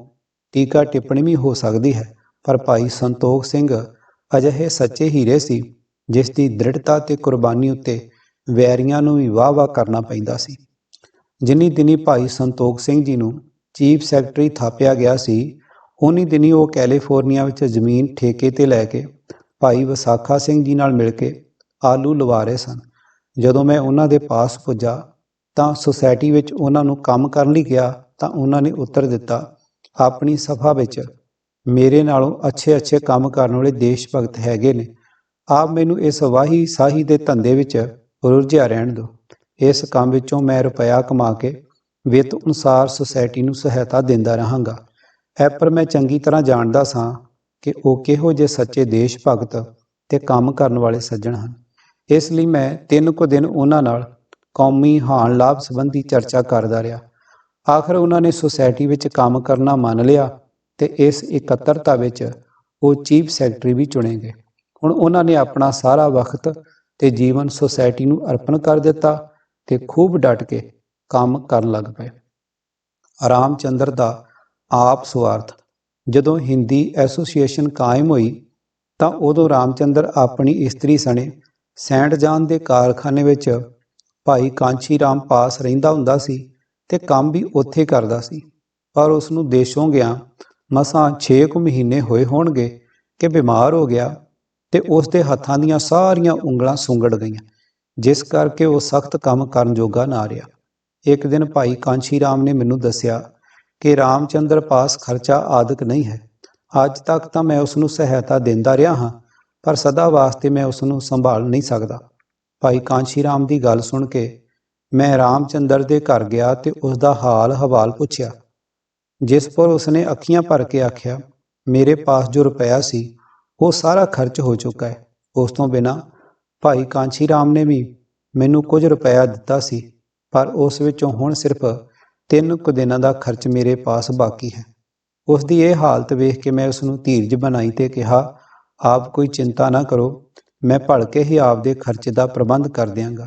ਟੀਕਾ ਟਿੱਪਣੀ ਵੀ ਹੋ ਸਕਦੀ ਹੈ, ਪਰ ਭਾਈ ਸੰਤੋਖ ਸਿੰਘ ਅਜਿਹੇ ਸੱਚੇ ਹੀਰੇ ਸੀ ਜਿਸ ਦੀ ਦ੍ਰਿੜਤਾ ਤੇ ਕੁਰਬਾਨੀ ਉੱਤੇ ਵੈਰੀਆਂ ਨੂੰ ਵੀ ਵਾਹ-ਵਾਹ ਕਰਨਾ ਪੈਂਦਾ ਸੀ। ਜਿੰਨੀ ਦਿਨੀ ਭਾਈ ਸੰਤੋਖ ਸਿੰਘ ਜੀ ਨੂੰ ਚੀਫ ਸੈਕਟਰੀ ਥਾਪਿਆ ਗਿਆ ਸੀ, ਉਨੀ ਦਿਨੀ ਉਹ ਕੈਲੀਫੋਰਨੀਆ ਵਿੱਚ ਜ਼ਮੀਨ ਠੇਕੇ ਤੇ ਲੈ ਕੇ ਭਾਈ ਵਿਸਾਖਾ ਸਿੰਘ ਜੀ ਨਾਲ ਮਿਲ ਕੇ ਆਲੂ ਲਵਾ ਰਹੇ ਸਨ। ਜਦੋਂ ਮੈਂ ਉਹਨਾਂ ਦੇ ਪਾਸ ਪੁੱਜਾ ਤਾਂ ਸੁਸਾਇਟੀ ਵਿੱਚ ਉਹਨਾਂ ਨੂੰ ਕੰਮ ਕਰਨ ਲਈ ਕਿਹਾ, ਤਾਂ ਉਹਨਾਂ ਨੇ ਉੱਤਰ ਦਿੱਤਾ, ਆਪਣੀ ਸਭਾ ਵਿੱਚ ਮੇਰੇ ਨਾਲੋਂ ਅੱਛੇ ਕੰਮ ਕਰਨ ਵਾਲੇ ਦੇਸ਼ ਭਗਤ ਹੈਗੇ ਨੇ, ਆਪ ਮੈਨੂੰ ਇਸ ਵਾਹੀ ਸਾਹੀ ਦੇ ਧੰਦੇ ਵਿੱਚ ਰੁੱਝਿਆ ਰਹਿਣ ਦਿਓ। ਇਸ ਕੰਮ ਵਿੱਚੋਂ ਮੈਂ ਰੁਪਇਆ ਕਮਾ ਕੇ ਵਿੱਤ ਅਨੁਸਾਰ ਸੁਸਾਇਟੀ ਨੂੰ ਸਹਾਇਤਾ ਦਿੰਦਾ ਰਹਾਂਗਾ। ਪਰ ਮੈਂ ਚੰਗੀ ਤਰ੍ਹਾਂ ਜਾਣਦਾ ਸਾਂ ਕਿ ਉਹ ਕਿਹੋ ਜਿਹੇ ਸੱਚੇ ਦੇਸ਼ ਭਗਤ ਤੇ ਕੰਮ ਕਰਨ ਵਾਲੇ ਸੱਜਣ ਹਨ। ਇਸ ਲਈ ਮੈਂ 3 ਕੁ ਦਿਨ ਉਹਨਾਂ ਨਾਲ ਕੌਮੀ ਹਾਨ ਲਾਭ ਸੰਬੰਧੀ ਚਰਚਾ ਕਰਦਾ ਰਿਹਾ। ਆਖਰ ਉਹਨਾਂ ਨੇ ਸੁਸਾਇਟੀ ਵਿੱਚ ਕੰਮ ਕਰਨਾ ਮੰਨ ਲਿਆ ਤੇ ਇਸ ਇਕੱਤਰਤਾ ਵਿੱਚ ਉਹ ਚੀਫ ਸੈਕਟਰੀ ਵੀ ਚੁਣੇ ਗਏ। ਹੁਣ ਉਹਨਾਂ ਨੇ ਆਪਣਾ ਸਾਰਾ ਵਕਤ ਤੇ ਜੀਵਨ ਸੁਸਾਇਟੀ ਨੂੰ ਅਰਪਣ ਕਰ ਦਿੱਤਾ ਤੇ ਖੂਬ ਡਟ ਕੇ ਕੰਮ ਕਰਨ ਲੱਗ ਪਏ। ਰਾਮਚੰਦਰ ਦਾ ਆਪ ਸਵਾਰਥ। ਜਦੋਂ ਹਿੰਦੀ ਐਸੋਸੀਏਸ਼ਨ ਕਾਇਮ ਹੋਈ ਤਾਂ ਉਦੋਂ ਰਾਮਚੰਦਰ ਆਪਣੀ ਇਸਤਰੀ ਸਣੇ ਸੈਂਟ ਜਾਨ ਦੇ ਕਾਰਖਾਨੇ ਵਿੱਚ ਭਾਈ ਕਾਂਚੀ ਰਾਮ ਪਾਸ ਰਹਿੰਦਾ ਹੁੰਦਾ ਸੀ ਤੇ ਕੰਮ ਵੀ ਉੱਥੇ ਕਰਦਾ ਸੀ। ਪਰ ਉਸ ਨੂੰ ਦੇਸ਼ੋਂ ਗਿਆ ਮਸਾਂ 6 ਕੁ ਮਹੀਨੇ ਹੋਏ ਹੋਣਗੇ ਕਿ ਬਿਮਾਰ ਹੋ ਗਿਆ ਤੇ ਉਸ ਦੇ ਹੱਥਾਂ ਦੀਆਂ ਸਾਰੀਆਂ ਉਂਗਲਾਂ ਸੁੰਗੜ ਗਈਆਂ, ਜਿਸ ਕਰਕੇ ਉਹ ਸਖਤ ਕੰਮ ਕਰਨ ਜੋਗਾ ਨਾ ਰਿਹਾ। ਇੱਕ ਦਿਨ ਭਾਈ ਕਾਂਚੀ ਰਾਮ ਨੇ ਮੈਨੂੰ ਦੱਸਿਆ ਕਿ ਰਾਮਚੰਦਰ ਪਾਸ ਖਰਚਾ ਆਦਿਕ ਨਹੀਂ ਹੈ। ਅੱਜ ਤੱਕ ਤਾਂ ਮੈਂ ਉਸ ਨੂੰ ਸਹਾਇਤਾ ਦਿੰਦਾ ਰਿਹਾ ਹਾਂ, ਪਰ ਸਦਾ ਵਾਸਤੇ ਮੈਂ ਉਸ ਨੂੰ ਸੰਭਾਲ ਨਹੀਂ ਸਕਦਾ। ਭਾਈ ਕਾਂਚੀ ਰਾਮ ਦੀ ਗੱਲ ਸੁਣ ਕੇ ਮੈਂ ਰਾਮਚੰਦਰ ਦੇ ਘਰ ਗਿਆ ਤੇ ਉਸ ਦਾ ਹਾਲ ਹਵਾਲ ਪੁੱਛਿਆ, ਜਿਸ ਪਰ ਉਸਨੇ ਅੱਖੀਆਂ ਭਰ ਕੇ ਆਖਿਆ, ਮੇਰੇ ਪਾਸ ਜੋ ਰੁਪਇਆ ਸੀ ਉਹ ਸਾਰਾ ਖਰਚ ਹੋ ਚੁੱਕਾ ਹੈ। ਉਸ ਤੋਂ ਬਿਨਾਂ ਭਾਈ ਕਾਂਚੀ ਰਾਮ ਨੇ ਵੀ ਮੈਨੂੰ ਕੁਝ ਰੁਪਇਆ ਦਿੱਤਾ ਸੀ, ਪਰ ਉਸ ਵਿੱਚੋਂ ਹੁਣ ਸਿਰਫ 3 ਕੁ ਦਿਨਾਂ ਦਾ ਖਰਚ ਮੇਰੇ ਪਾਸ ਬਾਕੀ ਹੈ। ਉਸ ਦੀ ਇਹ ਹਾਲਤ ਵੇਖ ਕੇ ਮੈਂ ਉਸ ਨੂੰ ਧੀਰਜ ਬਣਾਈ ਤੇ ਕਿਹਾ, ਆਪ ਕੋਈ ਚਿੰਤਾ ਨਾ ਕਰੋ, ਮੈਂ ਭਲਕੇ ਹੀ ਆਪ ਦੇ ਖਰਚੇ ਦਾ ਪ੍ਰਬੰਧ ਕਰ ਦਿਆਂਗਾ।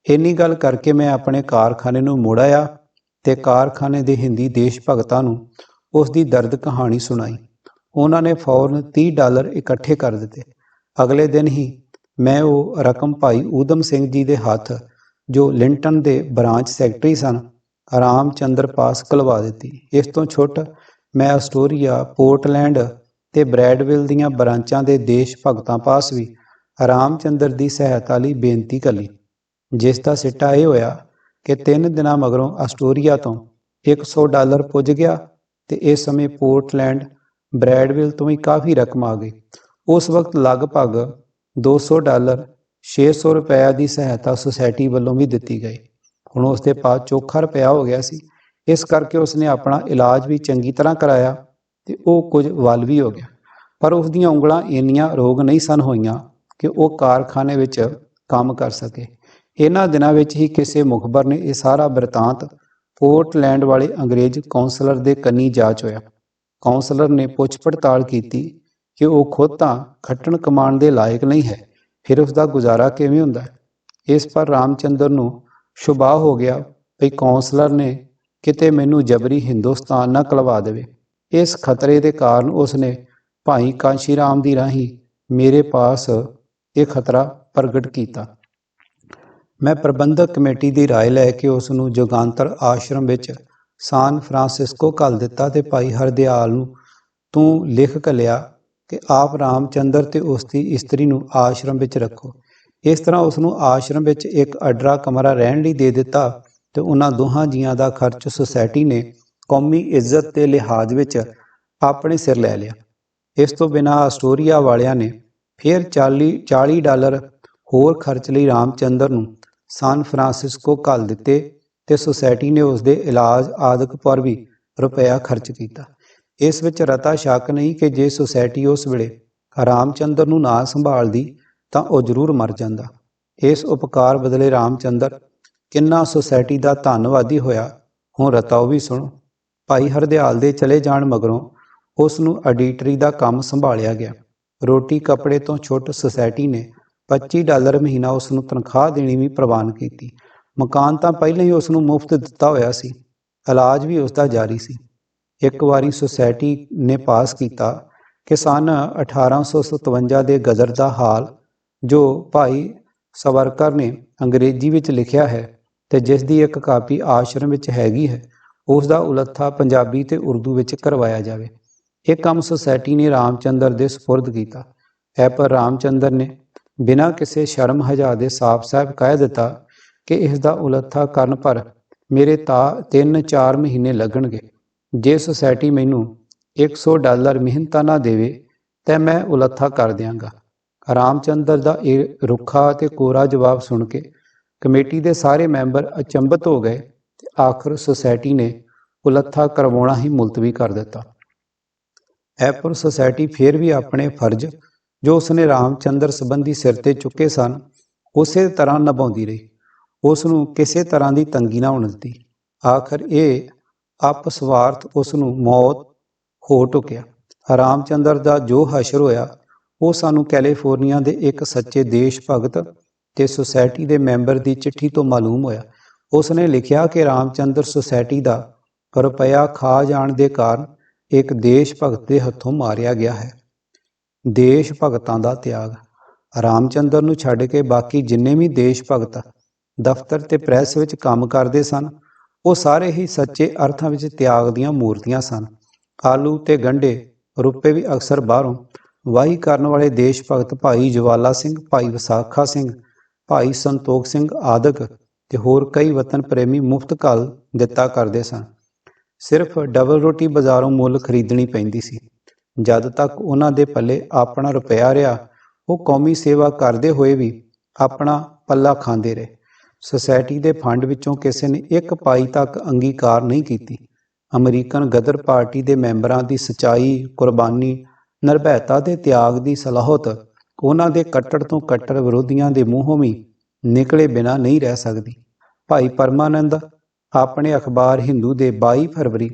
ਇੰਨੀ ਗੱਲ ਕਰਕੇ ਮੈਂ ਆਪਣੇ ਕਾਰਖਾਨੇ ਨੂੰ ਮੁੜ ਆਇਆ ਤੇ ਕਾਰਖਾਨੇ ਦੇ ਹਿੰਦੀ ਦੇਸ਼ ਭਗਤਾਂ ਨੂੰ ਉਸ ਦੀ ਦਰਦ ਕਹਾਣੀ ਸੁਣਾਈ। ਉਹਨਾਂ ਨੇ ਫੌਰਨ $30 ਇਕੱਠੇ ਕਰ ਦਿੱਤੇ। ਅਗਲੇ ਦਿਨ ਹੀ ਮੈਂ ਉਹ ਰਕਮ ਭਾਈ ਊਧਮ ਸਿੰਘ ਜੀ ਦੇ ਹੱਥ, ਜੋ ਲਿੰਟਨ ਦੇ ਬ੍ਰਾਂਚ ਸੈਕਟਰੀ ਸਨ, ਰਾਮਚੰਦਰ ਪਾਸ ਘਲਵਾ ਦਿੱਤੀ। ਇਸ ਤੋਂ ਛੁੱਟ ਮੈਂ ਅਸਟੋਰੀਆ, ਪੋਰਟਲੈਂਡ ਤੇ ਬਰੈਡਵਿਲ ਦੀਆਂ ਬ੍ਰਾਂਚਾਂ ਦੇ ਦੇਸ਼ ਭਗਤਾਂ ਪਾਸ ਵੀ ਰਾਮਚੰਦਰ ਦੀ ਸਹਾਇਤਾ ਲਈ ਬੇਨਤੀ ਕਰੀ, ਜਿਸ ਦਾ ਸਿੱਟਾ ਇਹ ਹੋਇਆ ਕਿ 3 ਦਿਨਾਂ ਮਗਰੋਂ ਅਸਟੋਰੀਆ ਤੋਂ $100 ਪੁੱਜ ਗਿਆ ਤੇ ਇਸ ਸਮੇਂ ਪੋਰਟਲੈਂਡ, ਬਰੈਡਵਿਲ ਤੋਂ ਵੀ ਕਾਫੀ ਰਕਮ ਆ ਗਈ। ਉਸ ਵਕਤ ਲਗਭਗ $200 600 ਰੁਪਇਆ ਦੀ ਸਹਾਇਤਾ ਸੁਸਾਇਟੀ ਵੱਲੋਂ ਵੀ ਦਿੱਤੀ ਗਈ। ਹੁਣ ਉਸ ਦੇ ਪਾਸ ਚੋਖਾ ਰੁਪਇਆ ਹੋ ਗਿਆ ਸੀ। ਇਸ ਕਰਕੇ ਉਸਨੇ ਆਪਣਾ ਇਲਾਜ ਵੀ ਚੰਗੀ ਤਰ੍ਹਾਂ ਕਰਾਇਆ ਤੇ ਉਹ ਕੁਝ ਵੱਲ ਵੀ ਹੋ ਗਿਆ। ਪਰ ਉਸ ਦੀਆਂ ਉਂਗਲਾਂ ਇੰਨੀਆਂ ਰੋਗ ਨਹੀਂ ਸਨ ਹੋਈਆਂ ਕਿ ਉਹ ਕਾਰਖਾਨੇ ਵਿੱਚ ਕੰਮ ਕਰ ਸਕੇ। ਇਹਨਾਂ ਦਿਨਾਂ ਵਿੱਚ ਹੀ ਕਿਸੇ ਮੁਖਬਰ ਨੇ ਇਹ ਸਾਰਾ ਬਿਰਤਾਂਤ पोर्टलैंड वाले अंग्रेज कौंसलर ਦੇ ਕੰਨੀ ਜਾ ਚੋਇਆ। ਕੌਂਸਲਰ ਨੇ ਪੁੱਛ ਪੜਤਾਲ ਕੀਤੀ ਕਿ ਉਹ ਖੁਦ ਤਾਂ ਖੱਟਣ ਕਮਾਉਣ ਦੇ ਲਾਇਕ ਨਹੀਂ ਹੈ, ਫਿਰ ਉਸ ਦਾ ਗੁਜ਼ਾਰਾ ਕਿਵੇਂ ਹੁੰਦਾ ਹੈ। ਇਸ ਪਰ ਰਾਮਚੰਦਰ ਨੂੰ ਸ਼ੁਬਾ ਹੋ ਗਿਆ ਵੀ ਕੌਂਸਲਰ ਨੇ ਕਿਤੇ ਮੈਨੂੰ ਜਬਰੀ ਹਿੰਦੁਸਤਾਨ ਨਾ ਕਲਵਾ ਦੇਵੇ। ਇਸ ਖਤਰੇ ਦੇ ਕਾਰਨ ਉਸਨੇ ਭਾਈ ਕਾਂਸ਼ੀ ਰਾਮ ਦੀ ਰਾਹੀਂ ਮੇਰੇ ਪਾਸ ਇਹ ਖਤਰਾ ਪ੍ਰਗਟ ਕੀਤਾ। ਮੈਂ ਪ੍ਰਬੰਧਕ ਕਮੇਟੀ ਦੀ ਰਾਏ ਲੈ ਕੇ ਉਸ ਨੂੰ ਜੋਗਾਂਤਰ ਆਸ਼ਰਮ ਵਿੱਚ ਸਾਨ ਫਰਾਂਸਿਸਕੋ ਘੱਲ ਦਿੱਤਾ ਤੇ ਭਾਈ ਹਰਦਿਆਲ ਨੂੰ ਤੂੰ ਲਿਖ ਘੱਲਿਆ ਕਿ ਆਪ ਰਾਮਚੰਦਰ ਤੇ ਉਸ ਦੀ ਇਸਤਰੀ ਨੂੰ ਆਸ਼ਰਮ ਵਿੱਚ ਰੱਖੋ। ਇਸ ਤਰ੍ਹਾਂ ਉਸ ਨੂੰ ਆਸ਼ਰਮ ਵਿੱਚ ਇੱਕ ਅੱਡਰਾ ਕਮਰਾ ਰਹਿਣ ਲਈ ਦੇ ਦਿੱਤਾ ਤੇ ਉਹਨਾਂ ਦੋਹਾਂ ਜੀਆਂ ਦਾ ਖਰਚ ਸੁਸਾਇਟੀ ਨੇ ਕੌਮੀ ਇੱਜ਼ਤ ਦੇ ਲਿਹਾਜ਼ ਵਿੱਚ ਆਪਣੇ ਸਿਰ ਲੈ ਲਿਆ। ਇਸ ਤੋਂ ਬਿਨਾਂ ਆਸਟੋਰੀਆ ਵਾਲਿਆਂ ਨੇ ਫਿਰ $40 ਹੋਰ ਖਰਚ ਲਈ ਰਾਮਚੰਦਰ ਨੂੰ ਸਾਨ ਫਰਾਂਸਿਸਕੋ ਘੱਲ ਦਿੱਤੇ ਤੇ ਸੁਸਾਇਟੀ ਨੇ ਉਸ ਦੇ ਇਲਾਜ ਆਦਿਕ ਪਰ ਵੀ ਰੁਪਇਆ ਖਰਚ ਕੀਤਾ। ਇਸ ਵਿੱਚ ਰਤਾ ਸ਼ੱਕ ਨਹੀਂ ਕਿ ਜੇ ਸੁਸਾਇਟੀ ਉਸ ਵੇਲੇ ਰਾਮਚੰਦਰ ਨੂੰ ਨਾ ਸੰਭਾਲਦੀ ਤਾਂ ਉਹ ਜ਼ਰੂਰ ਮਰ ਜਾਂਦਾ। ਇਸ ਉਪਕਾਰ ਬਦਲੇ ਰਾਮਚੰਦਰ ਕਿੰਨਾ ਸੁਸਾਇਟੀ ਦਾ ਧੰਨਵਾਦੀ ਹੋਇਆ। ਹੁਣ ਰਤਾ ਉਹ ਵੀ ਸੁਣੋ। ਭਾਈ ਹਰਦਿਆਲ ਦੇ ਚਲੇ ਜਾਣ ਮਗਰੋਂ ਉਸ ਨੂੰ ਆਡੀਟਰੀ ਦਾ ਕੰਮ ਸੰਭਾਲਿਆ ਗਿਆ। ਰੋਟੀ ਕੱਪੜੇ ਤੋਂ ਛੁੱਟ ਸੁਸਾਇਟੀ ਨੇ $25 ਮਹੀਨਾ ਉਸ ਨੂੰ ਤਨਖਾਹ ਦੇਣੀ ਵੀ ਪ੍ਰਵਾਨ ਕੀਤੀ। ਮਕਾਨ ਤਾਂ ਪਹਿਲਾਂ ਹੀ ਉਸ ਨੂੰ ਮੁਫਤ ਦਿੱਤਾ ਹੋਇਆ ਸੀ, ਇਲਾਜ ਵੀ ਉਸ ਦਾ ਜਾਰੀ ਸੀ। ਇੱਕ ਵਾਰੀ ਸੁਸਾਇਟੀ ਨੇ ਪਾਸ ਕੀਤਾ ਕਿ ਸਨ 1857 ਦੇ ਗਦਰ ਦਾ ਹਾਲ ਜੋ ਭਾਈ ਸਵਰਕਰ ਨੇ ਅੰਗਰੇਜ਼ੀ ਵਿੱਚ ਲਿਖਿਆ ਹੈ ਤੇ ਜਿਸ ਦੀ ਇੱਕ ਕਾਪੀ ਆਸ਼ਰਮ ਵਿੱਚ ਹੈਗੀ ਹੈ, ਉਸ ਦਾ ਉਲੱਥਾ ਪੰਜਾਬੀ ਤੇ ਉਰਦੂ ਵਿੱਚ ਕਰਵਾਇਆ ਜਾਵੇ। ਇਹ ਕੰਮ ਸੁਸਾਇਟੀ ਨੇ ਰਾਮਚੰਦਰ ਦੇ ਸਪੁਰਦ ਕੀਤਾ ਹੈ, ਪਰ ਰਾਮਚੰਦਰ ਨੇ ਬਿਨਾਂ ਕਿਸੇ ਸ਼ਰਮ ਹਜਾ ਦੇ ਸਾਫ਼-ਸਾਫ਼ ਕਹਿ ਦਿੱਤਾ ਕਿ ਇਸ ਦਾ ਉਲੱਥਾ ਕਰਨ ਪਰ ਮੇਰੇ ਤਾਂ 3-4 ਮਹੀਨੇ ਲੱਗਣਗੇ। ਜੇ ਸੁਸਾਇਟੀ ਮੈਨੂੰ $100 ਮਿਹਨਤਾਂ ਨਾ ਦੇਵੇ ਤਾਂ ਮੈਂ ਉਲੱਥਾ ਕਰ ਦਿਆਂਗਾ। ਰਾਮਚੰਦਰ ਦਾ ਇਹ ਰੁੱਖਾ ਅਤੇ ਕੋਰਾ ਜਵਾਬ ਸੁਣ ਕੇ ਕਮੇਟੀ ਦੇ ਸਾਰੇ ਮੈਂਬਰ ਅਚੰਭਤ ਹੋ ਗਏ ਤੇ ਆਖਰ ਸੁਸਾਇਟੀ ਨੇ ਉਲੱਥਾ ਕਰਵਾਉਣਾ ਹੀ ਮੁਲਤਵੀ ਕਰ ਦਿੱਤਾ। ਪਰ ਸੁਸਾਇਟੀ ਫਿਰ ਵੀ ਆਪਣੇ ਫਰਜ਼ ਜੋ ਉਸਨੇ ਰਾਮਚੰਦਰ ਸੰਬੰਧੀ ਸਿਰ ਤੇ ਚੁੱਕੇ ਸਨ ਉਸੇ ਤਰ੍ਹਾਂ ਨਿਭਾਉਂਦੀ ਰਹੀ। ਉਸ ਨੂੰ ਕਿਸੇ ਤਰ੍ਹਾਂ ਦੀ ਤੰਗੀ ਨਾ ਹੋਣ ਦਿੱਤੀ। ਆਖਰ ਇਹ ਅਪਸਵਾਰਥ ਉਸ ਨੂੰ ਮੌਤ ਹੋ ਢੁਕਿਆ। ਰਾਮਚੰਦਰ ਦਾ ਜੋ ਹਸ਼ਰ ਹੋਇਆ ਉਹ ਸਾਨੂੰ ਕੈਲੀਫੋਰਨੀਆ ਦੇ ਇੱਕ ਸੱਚੇ ਦੇਸ਼ ਭਗਤ ਤੇ ਸੁਸਾਇਟੀ ਦੇ ਮੈਂਬਰ ਦੀ ਚਿੱਠੀ ਤੋਂ ਮਾਲੂਮ ਹੋਇਆ। ਉਸ ਨੇ ਲਿਖਿਆ ਕਿ ਰਾਮਚੰਦਰ ਸੁਸਾਇਟੀ ਦਾ ਰੁਪਇਆ ਖਾ ਜਾਣ ਦੇ ਕਾਰਨ ਇੱਕ ਦੇਸ਼ ਭਗਤ ਦੇ ਹੱਥੋਂ ਮਾਰਿਆ ਗਿਆ ਹੈ। ਦੇਸ਼ ਭਗਤਾਂ ਦਾ ਤਿਆਗ। ਰਾਮਚੰਦਰ ਨੂੰ ਛੱਡ ਕੇ ਬਾਕੀ ਜਿੰਨੇ ਵੀ ਦੇਸ਼ ਭਗਤ ਦਫ਼ਤਰ ਤੇ ਪ੍ਰੈਸ ਵਿੱਚ ਕੰਮ ਕਰਦੇ ਸਨ ਉਹ ਸਾਰੇ ਹੀ ਸੱਚੇ ਅਰਥਾਂ ਵਿੱਚ ਤਿਆਗ ਦੀਆਂ ਮੂਰਤੀਆਂ ਸਨ। ਆਲੂ ਤੇ ਗੰਢੇ ਰੁਪਏ ਵੀ ਅਕਸਰ ਬਾਹਰੋਂ ਵਾਹੀ ਕਰਨ ਵਾਲੇ ਦੇਸ਼ ਭਗਤ ਭਾਈ ਜਵਾਲਾ ਸਿੰਘ, ਭਾਈ ਵਿਸਾਖਾ ਸਿੰਘ, ਭਾਈ ਸੰਤੋਖ ਸਿੰਘ ਆਦਿਕ ਤੇ ਹੋਰ ਕਈ ਵਤਨ ਪ੍ਰੇਮੀ ਮੁਫਤ ਘੱਲ ਦਿੱਤਾ ਕਰਦੇ ਸਨ। ਸਿਰਫ ਡਬਲ ਰੋਟੀ ਬਾਜ਼ਾਰੋਂ ਮੁੱਲ ਖਰੀਦਣੀ ਪੈਂਦੀ ਸੀ। ਜਦ ਤੱਕ ਉਹਨਾਂ ਦੇ ਪੱਲੇ ਆਪਣਾ ਰੁਪਇਆ ਰਿਹਾ ਉਹ ਕੌਮੀ ਸੇਵਾ ਕਰਦੇ ਹੋਏ ਵੀ ਆਪਣਾ ਪੱਲਾ ਖਾਂਦੇ ਰਹੇ। ਸੁਸਾਇਟੀ ਦੇ ਫੰਡ ਵਿੱਚੋਂ ਕਿਸੇ ਨੇ ਇੱਕ ਪਾਈ ਤੱਕ ਅੰਗੀਕਾਰ ਨਹੀਂ ਕੀਤੀ। ਅਮਰੀਕਨ ਗਦਰ ਪਾਰਟੀ ਦੇ ਮੈਂਬਰਾਂ ਦੀ ਸੱਚਾਈ, ਕੁਰਬਾਨੀ, ਨਿਰਭੈਤਾ ਤੇ ਤਿਆਗ ਦੀ ਸਲਾਹਤ ਉਹਨਾਂ ਦੇ ਕੱਟੜ ਤੋਂ ਕੱਟੜ ਵਿਰੋਧੀਆਂ ਦੇ ਮੂੰਹੋਂ ਵੀ ਨਿਕਲੇ ਬਿਨਾਂ ਨਹੀਂ ਰਹਿ ਸਕਦੀ। ਭਾਈ ਪਰਮਾਨੰਦ ਆਪਣੇ ਅਖਬਾਰ ਹਿੰਦੂ ਦੇ 22 ਫਰਵਰੀ